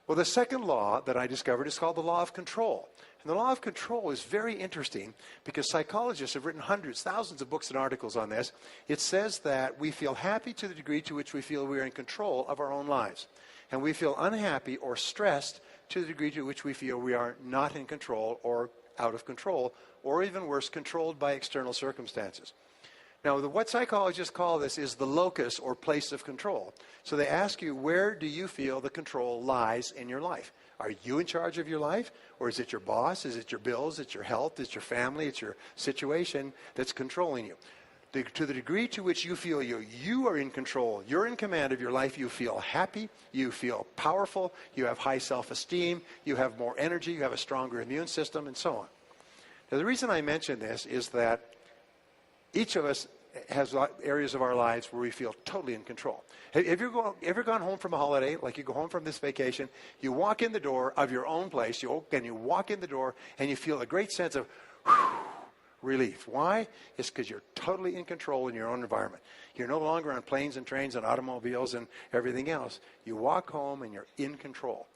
Well, the second law that I discovered is called the law of control. And the law of control is very interesting because psychologists have written hundreds, thousands of books and articles on this. It says that we feel happy to the degree to which we feel we are in control of our own lives. And we feel unhappy or stressed to the degree to which we feel we are not in control or out of control, or even worse, controlled by external circumstances. Now, what psychologists call this is the locus or place of control. So they ask you, where do you feel the control lies in your life? Are you in charge of your life? Or is it your boss? Is it your bills? Is it your health? Is it your family? It's your situation that's controlling you. To the degree to which you feel you are in control, you're in command of your life, you feel happy, you feel powerful, you have high self-esteem, you have more energy, you have a stronger immune system, and so on. Now, the reason I mention this is that each of us has areas of our lives where we feel totally in control. Have you ever gone home from a holiday, like you go home from this vacation, you walk in the door of your own place, you walk in the door, and you feel a great sense of relief. Why? It's because you're totally in control in your own environment. You're no longer on planes and trains and automobiles and everything else. You walk home and you're in control.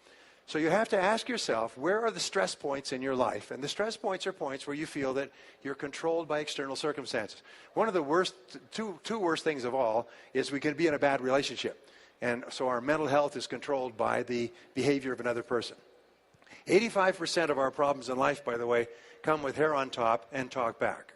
So you have to ask yourself, where are the stress points in your life? And the stress points are points where you feel that you're controlled by external circumstances. One of the two worst things of all is we can be in a bad relationship. And so our mental health is controlled by the behavior of another person. 85% of our problems in life, by the way, come with hair on top and talk back.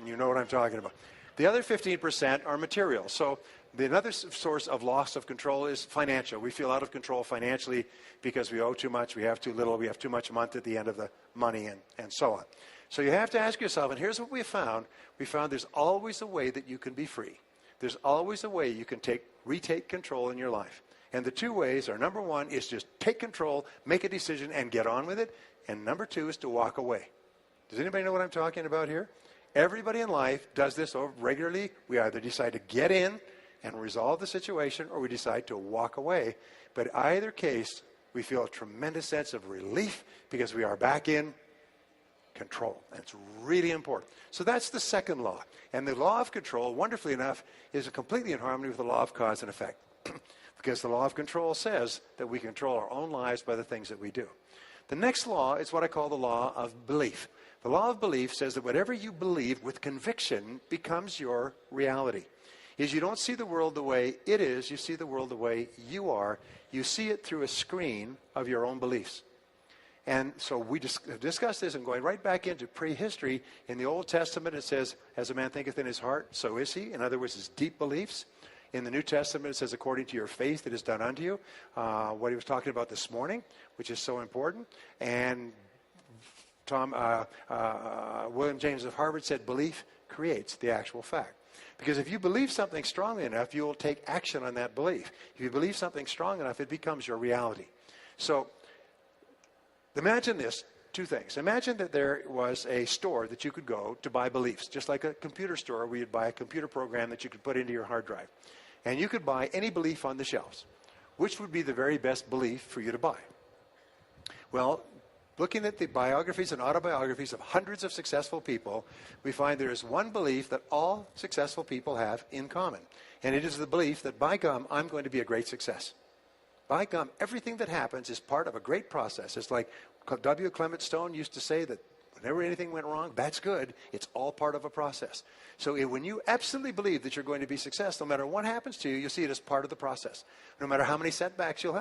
You know what I'm talking about. The other 15% are material. So another source of loss of control is financial. We feel out of control financially because we owe too much, we have too little, we have too much a month at the end of the money, and so on. So you have to ask yourself, and here's what we found. We found there's always a way that you can be free. There's always a way you can retake control in your life. And the two ways are, number one is just take control, make a decision, and get on with it. And number two is to walk away. Does anybody know what I'm talking about here? Everybody in life does this regularly. We either decide to get in and resolve the situation, or we decide to walk away. But either case, we feel a tremendous sense of relief because we are back in control. And it's really important. So that's the second law. And the law of control, wonderfully enough, is completely in harmony with the law of cause and effect. Because the law of control says that we control our own lives by the things that we do. The next law is what I call the law of belief. The law of belief says that whatever you believe with conviction becomes your reality. Is you don't see the world the way it is, you see the world the way you are. You see it through a screen of your own beliefs. And so we discussed this, and going right back into prehistory. In the Old Testament, it says, as a man thinketh in his heart, so is he. In other words, his deep beliefs. In the New Testament, it says, according to your faith, it is done unto you. What he was talking about this morning, which is so important. And William James of Harvard said, belief creates the actual fact. Because if you believe something strongly enough, you will take action on that belief. If you believe something strong enough, it becomes your reality. So imagine this, two things. Imagine that there was a store that you could go to buy beliefs, just like a computer store where you'd buy a computer program that you could put into your hard drive. And you could buy any belief on the shelves. Which would be the very best belief for you to buy? Well, looking at the biographies and autobiographies of hundreds of successful people, we find there is one belief that all successful people have in common. And it is the belief that, by gum, I'm going to be a great success. By gum, everything that happens is part of a great process. It's like W. Clement Stone used to say that whenever anything went wrong, that's good. It's all part of a process. So when you absolutely believe that you're going to be successful, no matter what happens to you, you'll see it as part of the process. No matter how many setbacks you'll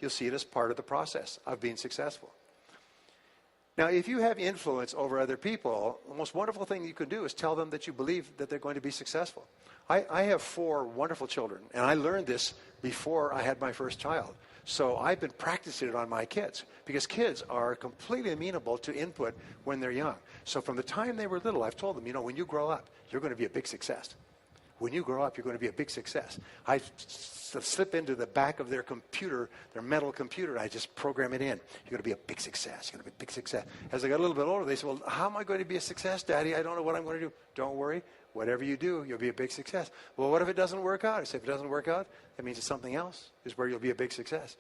see it as part of the process of being successful. Now, if you have influence over other people, the most wonderful thing you can do is tell them that you believe that they're going to be successful. I have 4 wonderful children, and I learned this before I had my first child. So I've been practicing it on my kids, because kids are completely amenable to input when they're young. So from the time they were little, I've told them, when you grow up, you're going to be a big success. When you grow up, you're going to be a big success. I slip into the back of their computer, their mental computer, and I just program it in. You're going to be a big success. You're going to be a big success. As I got a little bit older, they said, well, how am I going to be a success, Daddy? I don't know what I'm going to do. Don't worry. Whatever you do, you'll be a big success. Well, what if it doesn't work out? I said, if it doesn't work out, that means it's something else is where you'll be a big success.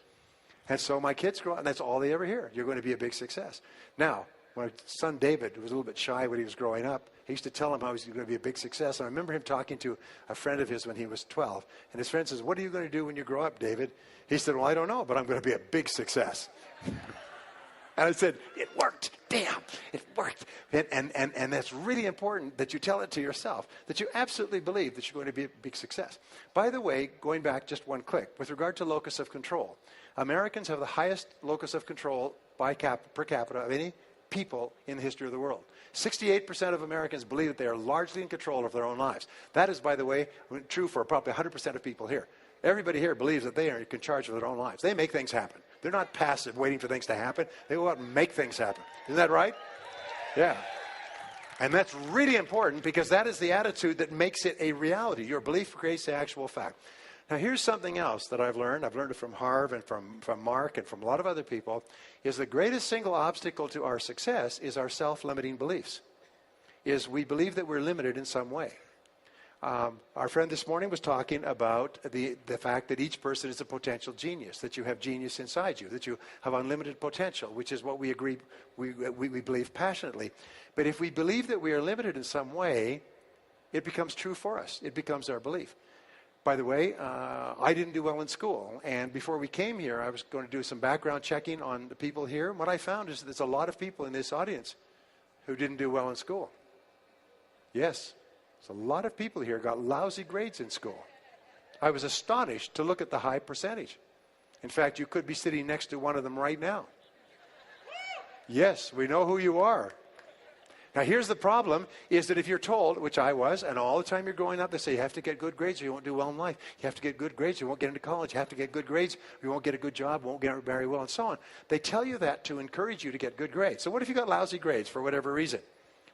And so my kids grow up, and that's all they ever hear. You're going to be a big success. Now, my son David, who was a little bit shy when he was growing up, I used to tell him how he was going to be a big success. And I remember him talking to a friend of his when he was 12. And his friend says, what are you going to do when you grow up, David? He said, well, I don't know, but I'm going to be a big success. And I said, it worked. Damn, it worked. And that's really important that you tell it to yourself, that you absolutely believe that you're going to be a big success. By the way, going back just one click, with regard to locus of control, Americans have the highest locus of control per capita of any people in the history of the world. 68% of Americans believe that they are largely in control of their own lives. That is, by the way, true for probably 100% of people here. Everybody here believes that they are in charge of their own lives. They make things happen. They're not passive waiting for things to happen. They go out and make things happen. Isn't that right? Yeah. And that's really important, because that is the attitude that makes it a reality. Your belief creates the actual fact. Now, here's something else that I've learned. I've learned it from Harv and from Mark and from a lot of other people, is the greatest single obstacle to our success is our self-limiting beliefs, is we believe that we're limited in some way. Our friend this morning was talking about the fact that each person is a potential genius, that you have genius inside you, that you have unlimited potential, which is what we agree, we believe passionately. But if we believe that we are limited in some way, it becomes true for us. It becomes our belief. By the way, I didn't do well in school, and before we came here, I was going to do some background checking on the people here. What I found is that there's a lot of people in this audience who didn't do well in school. Yes. So a lot of people here got lousy grades in school. I was astonished to look at the high percentage. In fact, you could be sitting next to one of them right now. Yes, we know who you are. Now, here's the problem, is that if you're told, which I was, and all the time you're growing up, they say you have to get good grades or you won't do well in life. You have to get good grades or you won't get into college. You have to get good grades or you won't get a good job, won't get very well, and so on. They tell you that to encourage you to get good grades. So what if you got lousy grades for whatever reason?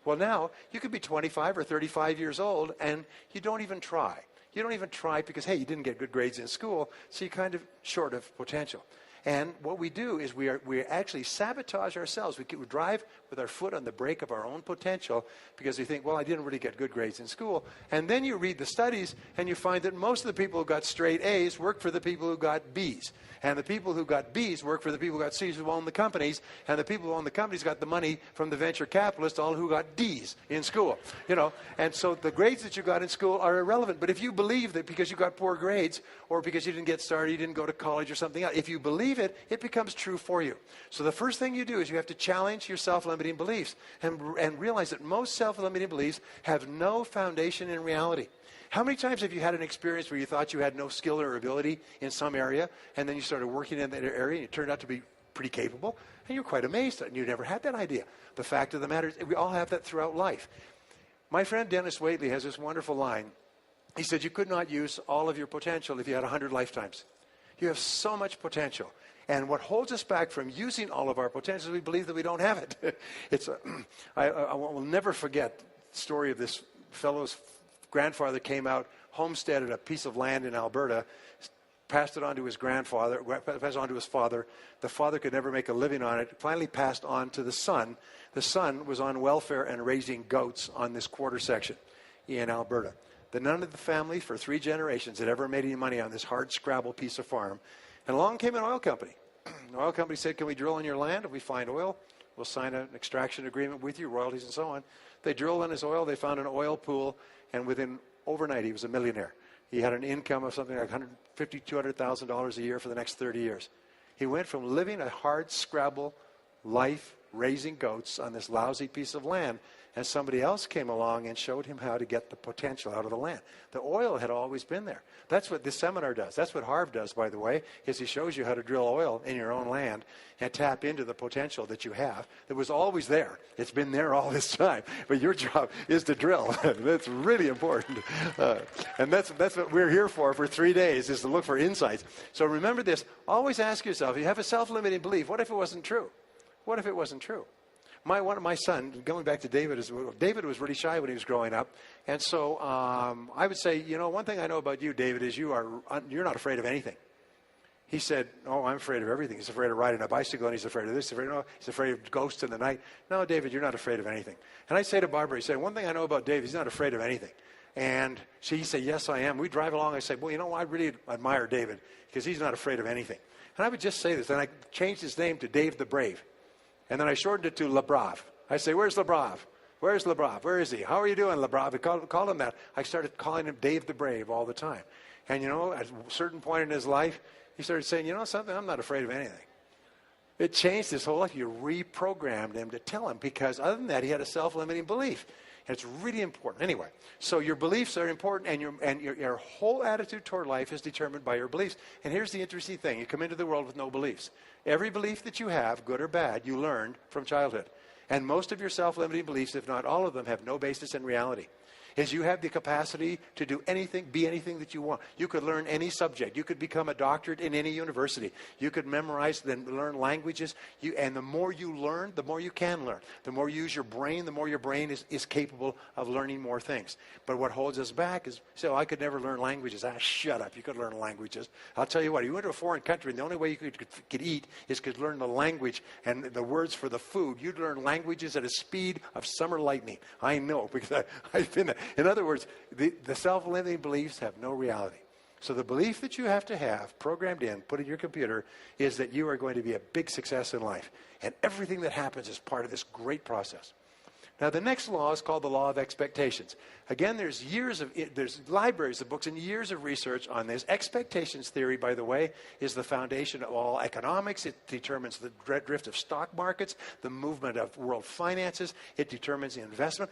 Well, now, you could be 25 or 35 years old, and you don't even try. You don't even try because, hey, you didn't get good grades in school, so you're kind of short of potential. And what we do is we actually sabotage ourselves. We drive with our foot on the brake of our own potential because we think, well, I didn't really get good grades in school. And then you read the studies and you find that most of the people who got straight A's work for the people who got B's. And the people who got B's work for the people who got C's who own the companies. And the people who own the companies got the money from the venture capitalists, all who got D's in school. You know, and so the grades that you got in school are irrelevant. But if you believe that because you got poor grades or because you didn't get started, you didn't go to college or something else, if you believe it, it becomes true for you. So the first thing you do is you have to challenge your self-limiting beliefs and realize that most self-limiting beliefs have no foundation in reality. How many times have you had an experience where you thought you had no skill or ability in some area, and then you started working in that area, and you turned out to be pretty capable, and you're quite amazed, and you never had that idea? The fact of the matter is, we all have that throughout life. My friend Dennis Waitley has this wonderful line. He said, you could not use all of your potential if you had 100 lifetimes. You have so much potential. And what holds us back from using all of our potential is we believe that we don't have it. I will never forget the story of this fellow's grandfather came out, homesteaded a piece of land in Alberta, passed it on to his grandfather, passed it on to his father. The father could never make a living on it. Finally passed on to the son. The son was on welfare and raising goats on this quarter section in Alberta. None of the family for 3 generations had ever made any money on this hard scrabble piece of farm. And along came an oil company. The oil company said, can we drill on your land? If we find oil, we'll sign an extraction agreement with you, royalties and so on. They drilled on his oil. They found an oil pool. And overnight, he was a millionaire. He had an income of something like $150,000, $200,000 a year for the next 30 years. He went from living a hard scrabble life, raising goats on this lousy piece of land, and somebody else came along and showed him how to get the potential out of the land. The oil had always been there. That's what this seminar does. That's what Harv does, by the way, is he shows you how to drill oil in your own land and tap into the potential that you have. That was always there. It's been there all this time. But your job is to drill. That's really important. And that's what we're here for 3 days, is to look for insights. So remember this. Always ask yourself, you have a self-limiting belief. What if it wasn't true? What if it wasn't true? My son, going back to David, David was really shy when he was growing up. And so I would say, you know, one thing I know about you, David, is you're not afraid of anything. He said, oh, I'm afraid of everything. He's afraid of riding a bicycle, and he's afraid of this. He's afraid of ghosts in the night. No, David, you're not afraid of anything. And I say to Barbara, he said, one thing I know about David, he's not afraid of anything. And she said, yes, I am. We drive along. I say, well, you know, I really admire David because he's not afraid of anything. And I would just say this. And I changed his name to Dave the Brave. And then I shortened it to Le Brave. I say, where's Le Brave? Where's Le Brave? Where is he? How are you doing, Le Brave? I called him that. I started calling him Dave the Brave all the time. And, you know, at a certain point in his life, he started saying, you know something, I'm not afraid of anything. It changed his whole life. You reprogrammed him to tell him, because other than that, he had a self-limiting belief. And it's really important. Anyway, so your beliefs are important, and your whole attitude toward life is determined by your beliefs. And here's the interesting thing. You come into the world with no beliefs. Every belief that you have, good or bad, you learned from childhood. And most of your self-limiting beliefs, if not all of them, have no basis in reality. Is you have the capacity to do anything, be anything that you want. You could learn any subject. You could become a doctorate in any university. You could memorize, then learn languages. And the more you learn, the more you can learn. The more you use your brain, the more your brain is capable of learning more things. But what holds us back is, so I could never learn languages. Shut up, you could learn languages. I'll tell you what, you went to a foreign country, and the only way you could eat is could learn the language and the words for the food. You'd learn languages at a speed of summer lightning. I know, because I've been there. In other words, the self-limiting beliefs have no reality. So the belief that you have to have programmed in, put in your computer, is that you are going to be a big success in life. And everything that happens is part of this great process. Now, the next law is called the law of expectations. Again, there's libraries of books and years of research on this. Expectations theory, by the way, is the foundation of all economics. It determines the drift of stock markets, the movement of world finances. It determines the investment.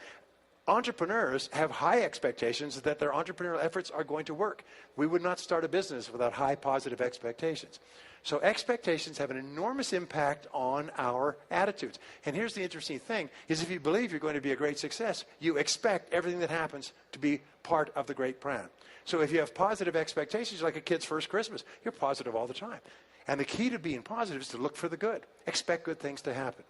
Entrepreneurs have high expectations that their entrepreneurial efforts are going to work. We would not start a business without high positive expectations. So expectations have an enormous impact on our attitudes. And here's the interesting thing, is if you believe you're going to be a great success, you expect everything that happens to be part of the great plan. So if you have positive expectations, like a kid's first Christmas, you're positive all the time. And the key to being positive is to look for the good. Expect good things to happen.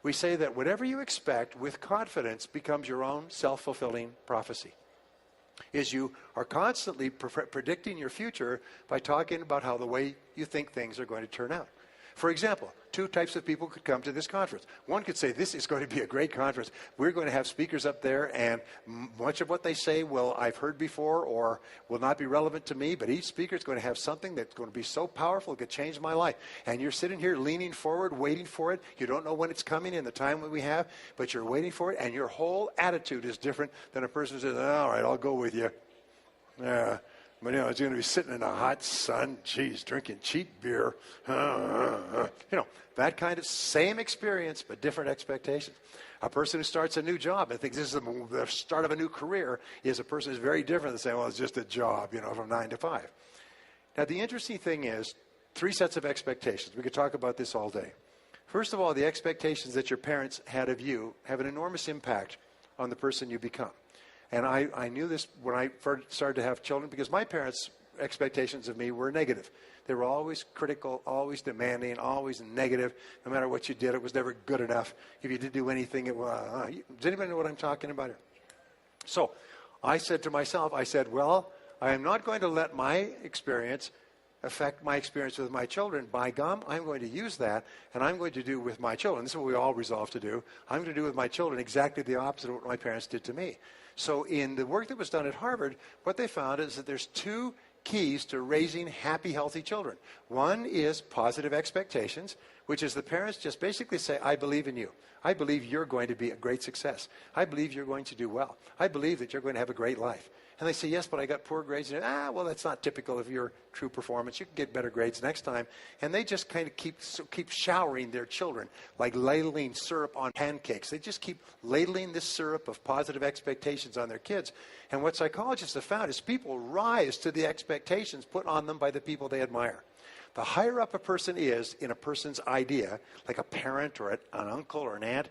We say that whatever you expect with confidence becomes your own self-fulfilling prophecy. Is you are constantly predicting your future by talking about how the way you think things are going to turn out. For example, two types of people could come to this conference. One could say, this is going to be a great conference. We're going to have speakers up there, and much of what they say, well, I've heard before or will not be relevant to me, but each speaker is going to have something that's going to be so powerful it could change my life. And you're sitting here leaning forward, waiting for it. You don't know when it's coming in the time that we have, but you're waiting for it, and your whole attitude is different than a person who says, all right, I'll go with you. Yeah. But, you know, it's going to be sitting in the hot sun, geez, drinking cheap beer. You know, that kind of same experience, but different expectations. A person who starts a new job and thinks this is the start of a new career is a person who's very different than saying, well, it's just a job, you know, from 9 to 5. Now, the interesting thing is 3 sets of expectations. We could talk about this all day. First of all, the expectations that your parents had of you have an enormous impact on the person you become. And I knew this when I first started to have children because my parents' expectations of me were negative. They were always critical, always demanding, always negative. No matter what you did, it was never good enough. If you did do anything, it was... does anybody know what I'm talking about here? So I said to myself, well, I am not going to let my experience affect my experience with my children. By gum, I'm going to use that, and I'm going to do with my children. This is what we all resolve to do. I'm going to do with my children exactly the opposite of what my parents did to me. So in the work that was done at Harvard, what they found is that there's 2 keys to raising happy, healthy children. One is positive expectations, which is the parents just basically say, I believe in you. I believe you're going to be a great success. I believe you're going to do well. I believe that you're going to have a great life. And they say, yes, but I got poor grades. And, well, that's not typical of your true performance. You can get better grades next time. And they just kind of keep showering their children like ladling syrup on pancakes. They just keep ladling this syrup of positive expectations on their kids. And what psychologists have found is people rise to the expectations put on them by the people they admire. The higher up a person is in a person's idea, like a parent or an uncle or an aunt,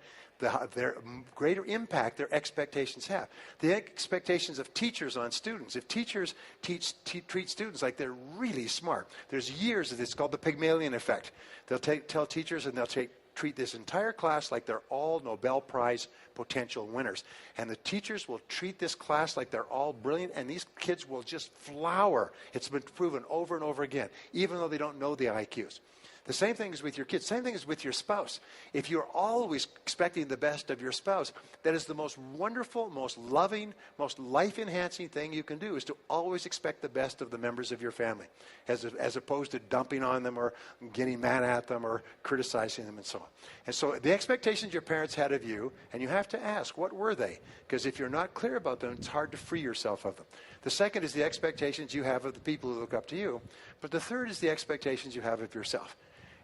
their greater impact their expectations have. The expectations of teachers on students. If teachers treat students like they're really smart, there's years of this called the Pygmalion effect. They'll tell teachers and they'll treat this entire class like they're all Nobel Prize potential winners. And the teachers will treat this class like they're all brilliant, and these kids will just flower. It's been proven over and over again, even though they don't know the IQs. The same thing is with your kids. Same thing is with your spouse. If you're always expecting the best of your spouse, that is the most wonderful, most loving, most life-enhancing thing you can do, is to always expect the best of the members of your family, as opposed to dumping on them or getting mad at them or criticizing them and so on. And so the expectations your parents had of you, and you have to ask, what were they? Because if you're not clear about them, it's hard to free yourself of them. The second is the expectations you have of the people who look up to you. But the third is the expectations you have of yourself.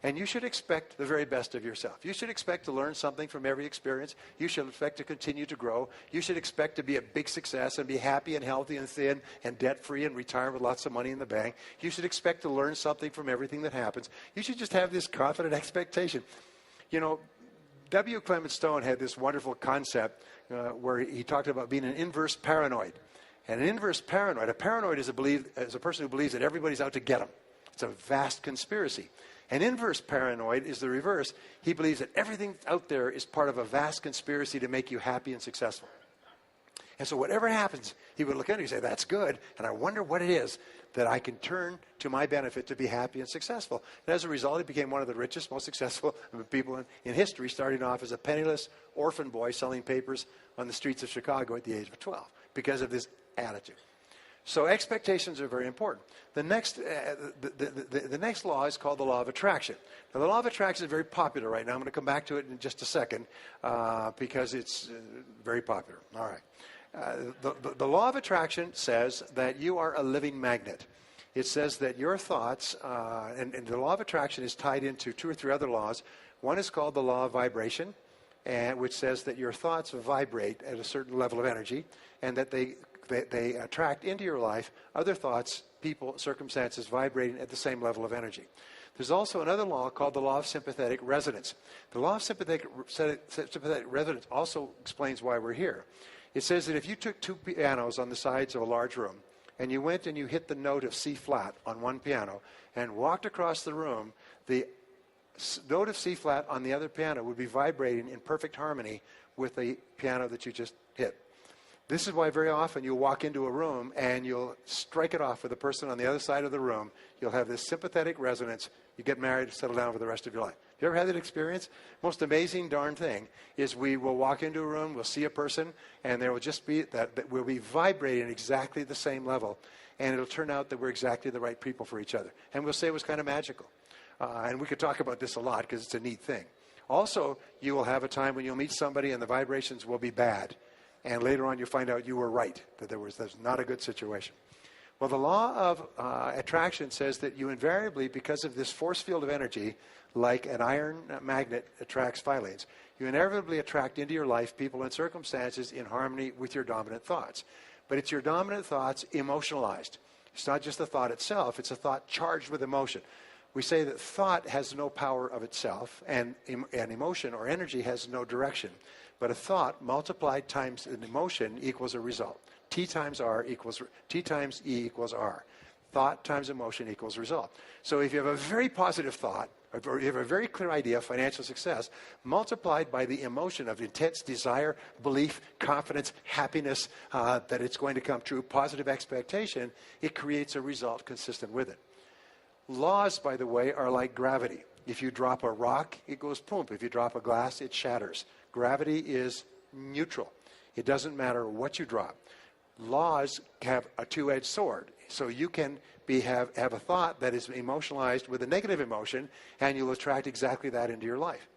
And you should expect the very best of yourself. You should expect to learn something from every experience. You should expect to continue to grow. You should expect to be a big success and be happy and healthy and thin and debt-free and retire with lots of money in the bank. You should expect to learn something from everything that happens. You should just have this confident expectation. You know, W. Clement Stone had this wonderful concept where he talked about being an inverse paranoid. And an inverse paranoid, a paranoid is a person who believes that everybody's out to get him. It's a vast conspiracy. An inverse paranoid is the reverse. He believes that everything out there is part of a vast conspiracy to make you happy and successful. And so whatever happens, he would look at it and say, that's good, and I wonder what it is that I can turn to my benefit to be happy and successful. And as a result, he became one of the richest, most successful people in history, starting off as a penniless orphan boy selling papers on the streets of Chicago at the age of 12 because of this attitude. So expectations are very important. The next law is called the law of attraction. Now, the law of attraction is very popular right now. I'm going to come back to it in just a second because it's very popular. All right. The law of attraction says that you are a living magnet. It says that your thoughts, and the law of attraction is tied into 2 or 3 other laws. One is called the law of vibration, which says that your thoughts vibrate at a certain level of energy, and that they attract into your life other thoughts, people, circumstances vibrating at the same level of energy. There's also another law called the law of sympathetic resonance. The law of sympathetic resonance also explains why we're here. It says that if you took 2 pianos on the sides of a large room and you went and you hit the note of C flat on one piano and walked across the room, the note of C flat on the other piano would be vibrating in perfect harmony with the piano that you just hit. This is why very often you'll walk into a room and you'll strike it off with the person on the other side of the room. You'll have this sympathetic resonance. You get married, settle down for the rest of your life. You ever had that experience? Most amazing darn thing is we will walk into a room, we'll see a person, and there will just be that we'll be vibrating exactly the same level. And it'll turn out that we're exactly the right people for each other. And we'll say it was kind of magical. And we could talk about this a lot because it's a neat thing. Also, you will have a time when you'll meet somebody and the vibrations will be bad. And later on you'll find out you were right, that that's not a good situation. Well, the law of attraction says that you invariably, because of this force field of energy, like an iron magnet attracts filings, you inevitably attract into your life people and circumstances in harmony with your dominant thoughts. But it's your dominant thoughts emotionalized. It's not just the thought itself, it's a thought charged with emotion. We say that thought has no power of itself, and emotion or energy has no direction. But a thought multiplied times an emotion equals a result. T times E equals R. Thought times emotion equals result. So if you have a very positive thought, or you have a very clear idea of financial success, multiplied by the emotion of intense desire, belief, confidence, happiness, that it's going to come true, positive expectation, it creates a result consistent with it. Laws, by the way, are like gravity. If you drop a rock, it goes boom. If you drop a glass, it shatters. Gravity is neutral. It doesn't matter what you drop. Laws have a two-edged sword. So you can have a thought that is emotionalized with a negative emotion, and you'll attract exactly that into your life.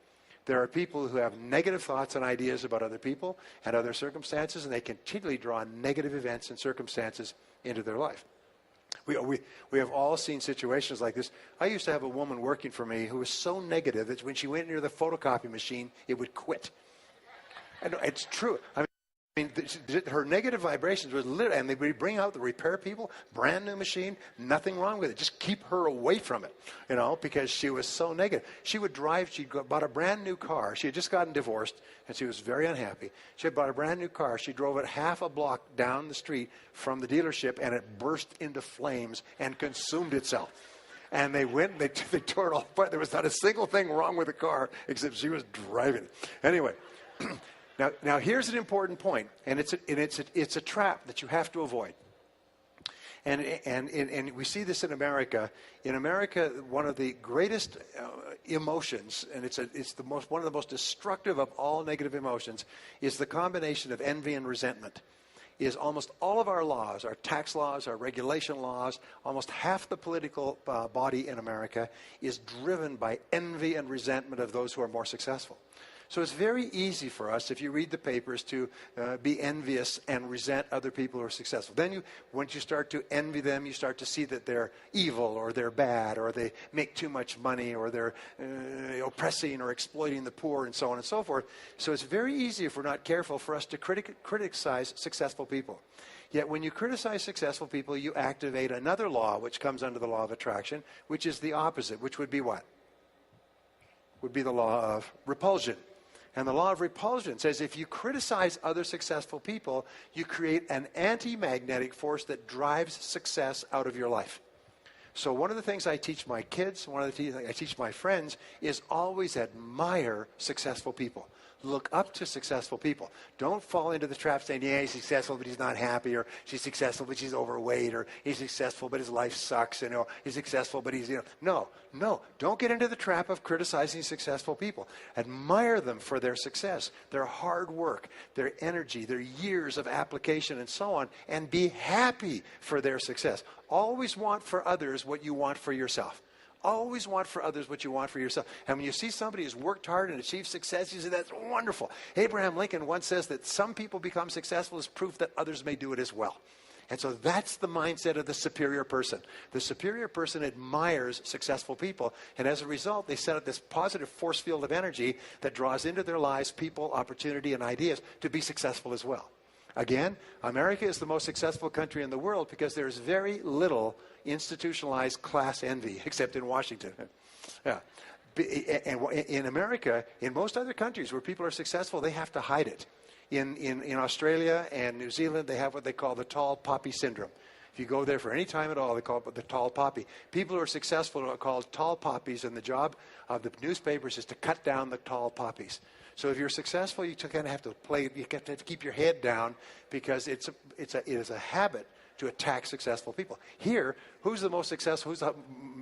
There are people who have negative thoughts and ideas about other people and other circumstances, and they continually draw negative events and circumstances into their life. We have all seen situations like this. I used to have a woman working for me who was so negative that when she went near the photocopy machine, it would quit. And it's true. I mean, her negative vibrations was literally, and they would bring out the repair people, brand new machine, nothing wrong with it. Just keep her away from it, because she was so negative. She would drive, she bought a brand new car. She had just gotten divorced, and she was very unhappy. She had bought a brand new car. She drove it half a block down the street from the dealership, and it burst into flames and consumed itself. And they tore it all apart. There was not a single thing wrong with the car except she was driving it. Anyway. Now here's an important point, and it's a trap that you have to avoid. And we see this in America. In America, one of the greatest emotions, and it's one of the most destructive of all negative emotions, is the combination of envy and resentment. Is almost all of our laws, our tax laws, our regulation laws, almost half the political body in America is driven by envy and resentment of those who are more successful. So it's very easy for us, if you read the papers, to be envious and resent other people who are successful. Then once you start to envy them, you start to see that they're evil or they're bad or they make too much money or they're oppressing or exploiting the poor and so on and so forth. So it's very easy, if we're not careful, for us to criticize successful people. Yet when you criticize successful people, you activate another law which comes under the law of attraction, which is the opposite, which would be what? Would be the law of repulsion. And the law of repulsion says if you criticize other successful people, you create an anti-magnetic force that drives success out of your life. So one of the things I teach my kids, one of the things I teach my friends, is always admire successful people. Look up to successful people. Don't fall into the trap saying, yeah, he's successful, but he's not happy, or she's successful, but she's overweight, or he's successful, but his life sucks, he's successful, but he's, No, don't get into the trap of criticizing successful people. Admire them for their success, their hard work, their energy, their years of application, and so on, and be happy for their success. Always want for others what you want for yourself. Always want for others what you want for yourself. And when you see somebody who's worked hard and achieved success, you say, that's wonderful. Abraham Lincoln once says that some people become successful as proof that others may do it as well. And so that's the mindset of the superior person. The superior person admires successful people, and as a result, they set up this positive force field of energy that draws into their lives people, opportunity, and ideas to be successful as well. Again, America is the most successful country in the world because there's very little institutionalized class envy, except in Washington. Yeah. And in America, in most other countries where people are successful, they have to hide it. In Australia and New Zealand, they have what they call the tall poppy syndrome. If you go there for any time at all, they call it the tall poppy. People who are successful are called tall poppies, and the job of the newspapers is to cut down the tall poppies. So if you're successful, you kind of have to play. You have to keep your head down because it is a habit to attack successful people. Here, who's the most successful? Who's the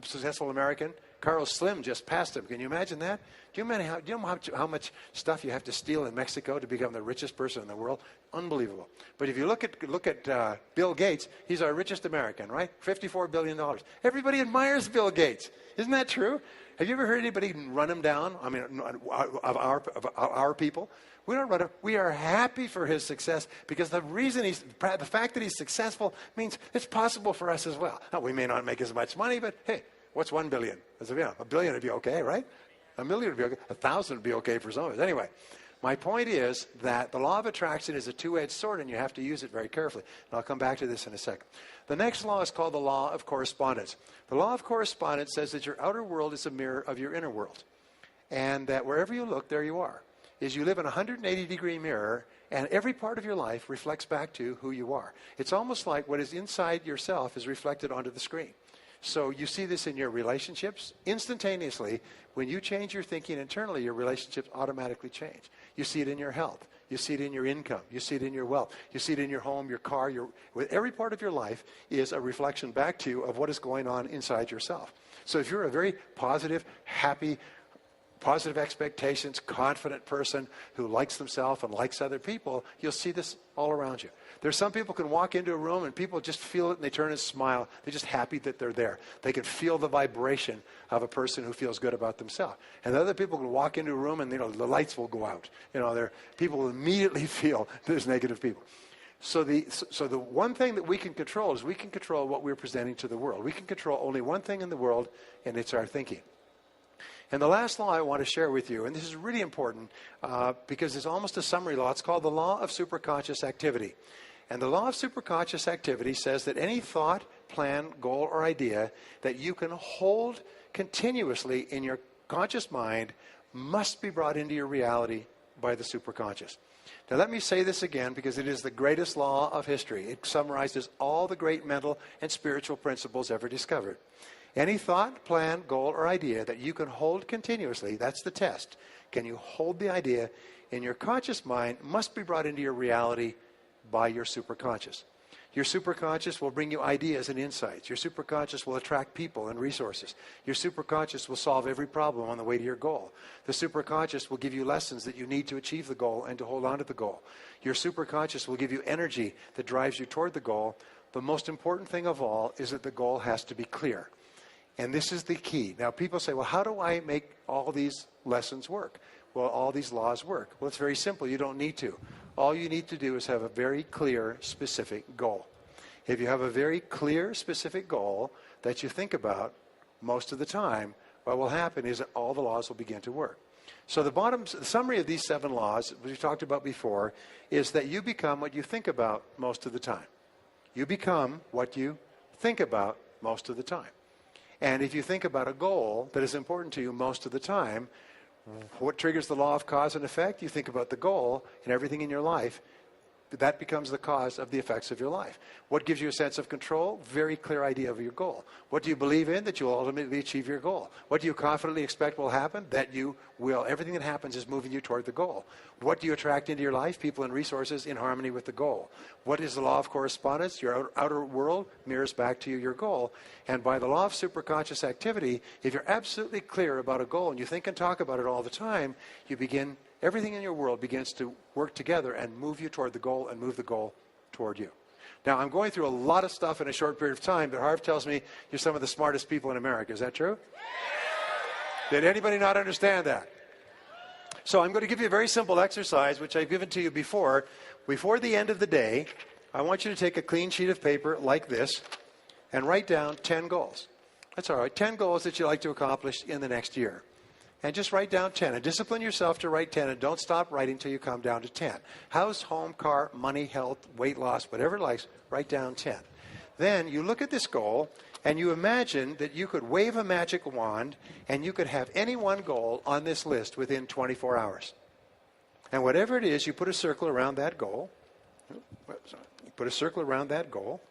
successful American? Carlos Slim just passed him. Can you imagine that? Do you know how much stuff you have to steal in Mexico to become the richest person in the world? Unbelievable. But if you look at Bill Gates, he's our richest American, right? $54 billion. Everybody admires Bill Gates. Isn't that true? Have you ever heard anybody run him down? I mean, of our people? We don't run him. We are happy for his success because the fact that he's successful means it's possible for us as well. Now, we may not make as much money, but hey, what's 1 billion? A billion would be okay, right? A million would be okay. 1,000 would be okay for some of us. Anyway, my point is that the law of attraction is a two-edged sword, and you have to use it very carefully. And I'll come back to this in a second. The next law is called the law of correspondence. The law of correspondence says that your outer world is a mirror of your inner world, and that wherever you look, there you are. Is you live in a 180-degree mirror, and every part of your life reflects back to who you are. It's almost like what is inside yourself is reflected onto the screen. So you see this in your relationships. Instantaneously, when you change your thinking internally, your relationships automatically change. You see it in your health. You see it in your income. You see it in your wealth. You see it in your home, your car. Every part of your life is a reflection back to you of what is going on inside yourself. So if you're a very positive, happy, positive expectations, confident person who likes themselves and likes other people, you'll see this all around you. There's some people can walk into a room and people just feel it and they turn and smile. They're just happy that they're there. They can feel the vibration of a person who feels good about themselves. And other people can walk into a room and the lights will go out. People will immediately feel there's negative people. So the one thing that we can control is we can control what we're presenting to the world. We can control only one thing in the world, and it's our thinking. And the last law I want to share with you, and this is really important because it's almost a summary law. It's called the law of superconscious activity. And the law of superconscious activity says that any thought, plan, goal, or idea that you can hold continuously in your conscious mind must be brought into your reality by the superconscious. Now let me say this again because it is the greatest law of history. It summarizes all the great mental and spiritual principles ever discovered. Any thought, plan, goal, or idea that you can hold continuously, that's the test. Can you hold the idea in your conscious mind must be brought into your reality by your superconscious. Your superconscious will bring you ideas and insights. Your superconscious will attract people and resources. Your superconscious will solve every problem on the way to your goal. The superconscious will give you lessons that you need to achieve the goal and to hold on to the goal. Your superconscious will give you energy that drives you toward the goal. The most important thing of all is that the goal has to be clear. And this is the key. Now, people say, well, how do I make all these lessons work? Well, all these laws work. Well, it's very simple. You don't need to. All you need to do is have a very clear, specific goal. If you have a very clear, specific goal that you think about most of the time, what will happen is that all the laws will begin to work. So the summary of these 7 laws, which we talked about before, is that you become what you think about most of the time. You become what you think about most of the time. And if you think about a goal that is important to you most of the time, what triggers the law of cause and effect? You think about the goal and everything in your life. That becomes the cause of the effects of your life. What gives you a sense of control? Very clear idea of your goal. What do you believe in? That you will ultimately achieve your goal. What do you confidently expect will happen? That you will. Everything that happens is moving you toward the goal. What do you attract into your life? People and resources in harmony with the goal. What is the law of correspondence? Your outer world mirrors back to you your goal. And by the law of superconscious activity, if you're absolutely clear about a goal and you think and talk about it all the time, everything in your world begins to work together and move you toward the goal and move the goal toward you. Now, I'm going through a lot of stuff in a short period of time, but Harv tells me you're some of the smartest people in America. Is that true? Did anybody not understand that? So I'm going to give you a very simple exercise, which I've given to you before. Before the end of the day, I want you to take a clean sheet of paper like this and write down 10 goals. That's all right. 10 goals that you'd like to accomplish in the next year. And just write down 10. And discipline yourself to write 10. And don't stop writing until you come down to 10. House, home, car, money, health, weight loss, whatever it likes, write down 10. Then you look at this goal and you imagine that you could wave a magic wand and you could have any one goal on this list within 24 hours. And whatever it is, you put a circle around that goal. You put a circle around that goal.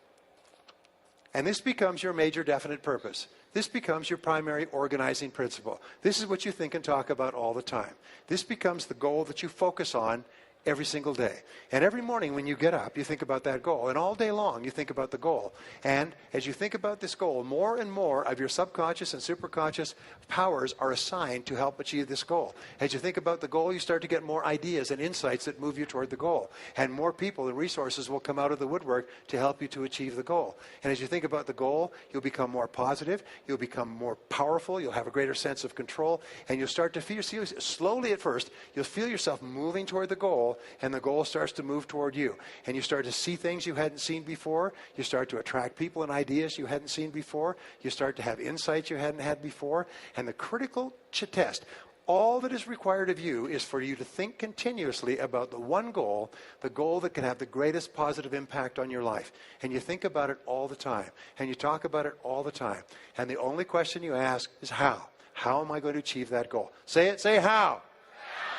And this becomes your major definite purpose. This becomes your primary organizing principle. This is what you think and talk about all the time. This becomes the goal that you focus on every single day. And every morning when you get up, you think about that goal. And all day long, you think about the goal. And as you think about this goal, more and more of your subconscious and superconscious powers are assigned to help achieve this goal. As you think about the goal, you start to get more ideas and insights that move you toward the goal. And more people and resources will come out of the woodwork to help you to achieve the goal. And as you think about the goal, you'll become more positive, you'll become more powerful, you'll have a greater sense of control, and you'll start to feel, slowly at first, you'll feel yourself moving toward the goal, and the goal starts to move toward you. And you start to see things you hadn't seen before. You start to attract people and ideas you hadn't seen before. You start to have insights you hadn't had before. And the critical test, all that is required of you is for you to think continuously about the one goal, the goal that can have the greatest positive impact on your life. And you think about it all the time. And you talk about it all the time. And the only question you ask is how? How am I going to achieve that goal? Say it, say how.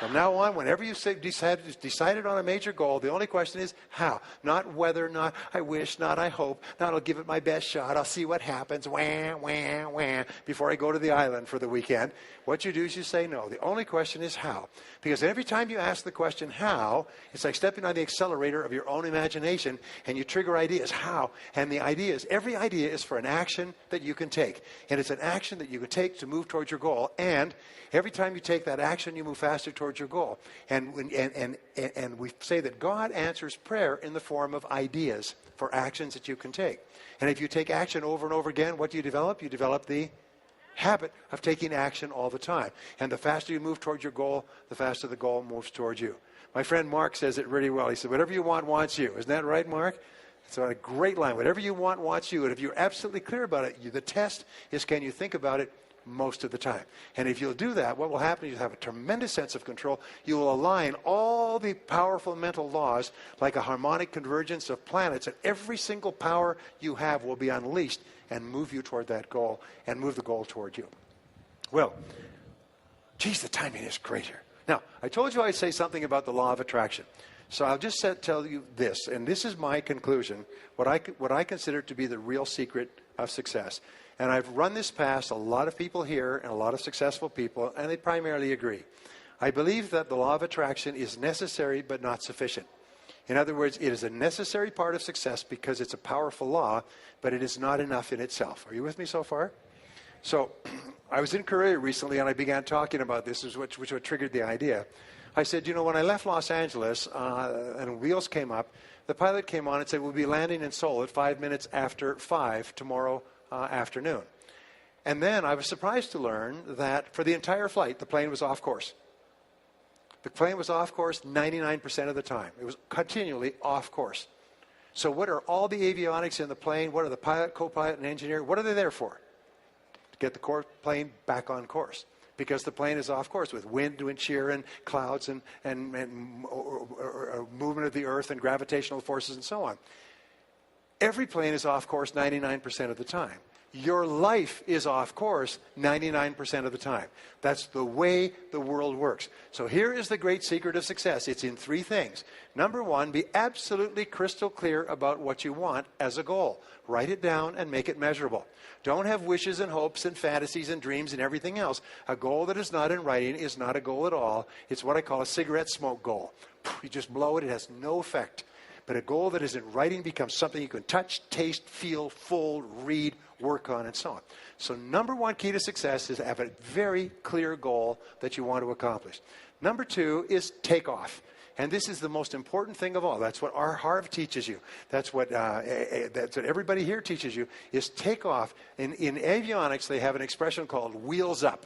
From now on, whenever you decided on a major goal, the only question is how. Not whether, not I wish, not I hope, not I'll give it my best shot, I'll see what happens, wah, wah, wah, before I go to the island for the weekend. What you do is you say no. The only question is how. Because every time you ask the question how, it's like stepping on the accelerator of your own imagination and you trigger ideas. How? And the ideas, every idea is for an action that you can take. And it's an action that you can take to move towards your goal. And every time you take that action, you move faster towards your goal. And we say that God answers prayer in the form of ideas for actions that you can take. And if you take action over and over again, what do you develop? You develop the habit of taking action all the time. And the faster you move towards your goal, the faster the goal moves towards you. My friend Mark says it really well. He said, whatever you want wants you. Isn't that right, Mark? It's a great line. Whatever you want wants you. And if you're absolutely clear about it, the test is can you think about it most of the time. And if you'll do that, what will happen is you'll have a tremendous sense of control. You will align all the powerful mental laws like a harmonic convergence of planets, and every single power you have will be unleashed and move you toward that goal and move the goal toward you. Well, geez, the timing is great here. Now, I told you I'd say something about the law of attraction. So I'll just tell you this, and this is my conclusion, what I consider to be the real secret of success. And I've run this past a lot of people here and a lot of successful people, and they primarily agree. I believe that the law of attraction is necessary but not sufficient. In other words, it is a necessary part of success because it's a powerful law, but it is not enough in itself. Are you with me so far? So I was in Korea recently, and I began talking about this, which what triggered the idea. I said, when I left Los Angeles and wheels came up, the pilot came on and said, we'll be landing in Seoul at 5 minutes after 5 tomorrow afternoon. And then I was surprised to learn that for the entire flight, the plane was off course. The plane was off course 99% of the time. It was continually off course. So what are all the avionics in the plane? What are the pilot, co-pilot, and engineer? What are they there for? To get the plane back on course. Because the plane is off course with wind shear and clouds and movement of the earth and gravitational forces and so on. Every plane is off course 99% of the time. Your life is off course 99% of the time. That's the way the world works. So here is the great secret of success. It's in 3 things. Number 1, be absolutely crystal clear about what you want as a goal. Write it down and make it measurable. Don't have wishes and hopes and fantasies and dreams and everything else. A goal that is not in writing is not a goal at all. It's what I call a cigarette smoke goal. You just blow it, it has no effect. But a goal that is in writing becomes something you can touch, taste, feel, fold, read, work on, and so on. So number 1 key to success is to have a very clear goal that you want to accomplish. Number 2 is take off. And this is the most important thing of all. That's what our Harv teaches you. That's what everybody here teaches you, is take off. In avionics, they have an expression called wheels up.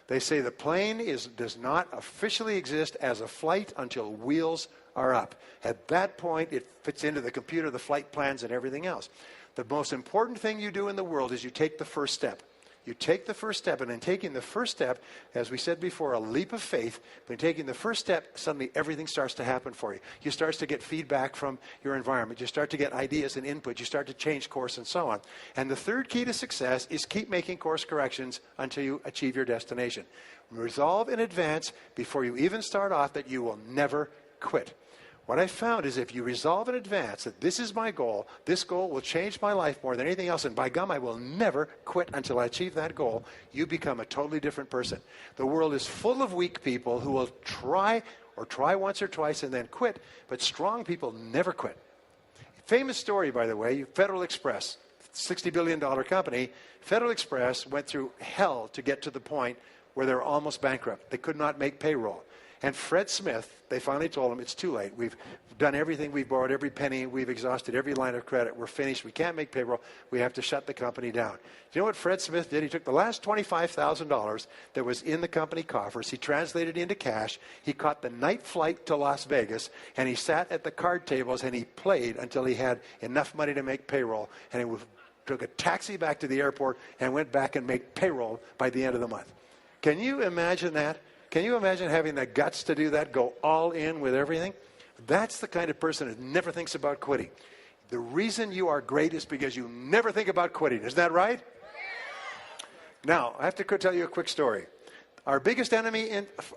They say the plane does not officially exist as a flight until wheels are up. At that point, it fits into the computer, the flight plans, and everything else. The most important thing you do in the world is you take the first step. You take the first step, and in taking the first step, as we said before, a leap of faith, when taking the first step, suddenly everything starts to happen for you. You start to get feedback from your environment. You start to get ideas and input. You start to change course and so on. And the third key to success is keep making course corrections until you achieve your destination. Resolve in advance, before you even start off, that you will never quit. What I found is if you resolve in advance that this is my goal, this goal will change my life more than anything else, and by gum, I will never quit until I achieve that goal, you become a totally different person. The world is full of weak people who will try once or twice and then quit, but strong people never quit. Famous story, by the way, Federal Express, $60 billion company. Federal Express went through hell to get to the point where they were almost bankrupt. They could not make payroll. And Fred Smith, they finally told him, it's too late. We've done everything. We've borrowed every penny. We've exhausted every line of credit. We're finished. We can't make payroll. We have to shut the company down. Do you know what Fred Smith did? He took the last $25,000 that was in the company coffers. He translated it into cash. He caught the night flight to Las Vegas, and he sat at the card tables, and he played until he had enough money to make payroll. And he took a taxi back to the airport and went back and made payroll by the end of the month. Can you imagine that? Can you imagine having the guts to do that, go all in with everything? That's the kind of person that never thinks about quitting. The reason you are great is because you never think about quitting. Isn't that right? Now, I have to tell you a quick story. Our biggest enemy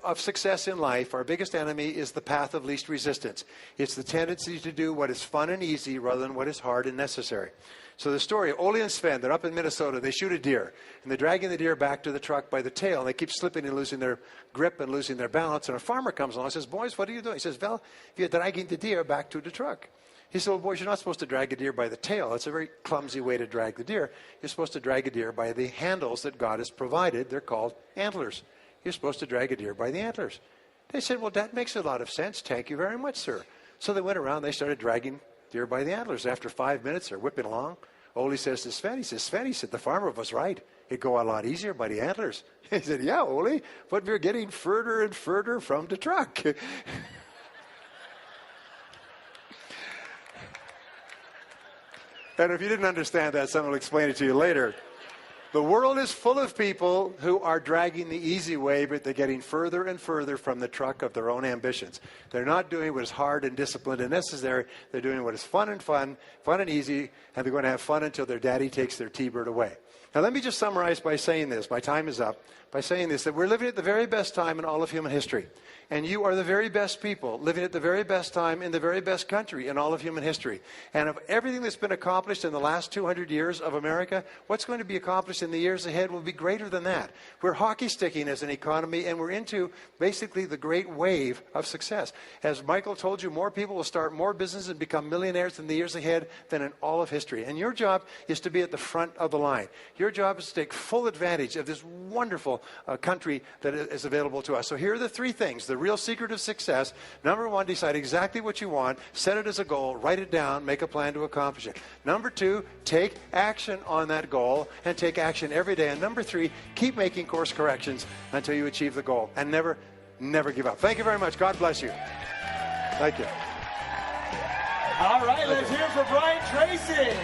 of success in life, our biggest enemy is the path of least resistance. It's the tendency to do what is fun and easy rather than what is hard and necessary. So the story, Ole and Sven, they're up in Minnesota, they shoot a deer, and they're dragging the deer back to the truck by the tail, and they keep slipping and losing their grip and losing their balance, and a farmer comes along and says, boys, what are you doing? He says, well, you're dragging the deer back to the truck. He said, well, boys, you're not supposed to drag a deer by the tail. It's a very clumsy way to drag the deer. You're supposed to drag a deer by the handles that God has provided. They're called antlers. You're supposed to drag a deer by the antlers. They said, well, that makes a lot of sense. Thank you very much, sir. So they went around, they started dragging deer by the antlers. After 5 minutes, they're whipping along. Ole says to Sven, he said, the farmer was right. It'd go a lot easier by the antlers. He said, yeah, Ole, but we're getting further and further from the truck. And if you didn't understand that, someone will explain it to you later. The world is full of people who are dragging the easy way, but they're getting further and further from the truck of their own ambitions. They're not doing what is hard and disciplined and necessary. They're doing what is fun and easy, and they're going to have fun until their daddy takes their T-bird away. Now, let me just summarize by saying this. My time is up. By saying this, that we're living at the very best time in all of human history. And you are the very best people living at the very best time in the very best country in all of human history. And of everything that's been accomplished in the last 200 years of America, what's going to be accomplished in the years ahead will be greater than that. We're hockey sticking as an economy, and we're into basically the great wave of success. As Michael told you, more people will start more businesses and become millionaires in the years ahead than in all of history. And your job is to be at the front of the line. Your job is to take full advantage of this wonderful country that is available to us. So here are the three things. The real secret of success. Number one, decide exactly what you want, set it as a goal, write it down, make a plan to accomplish it. Number two, take action on that goal and take action every day. And number three, keep making course corrections until you achieve the goal and never give up. Thank you very much. God bless you. Thank you. All right, let's hear from Brian Tracy.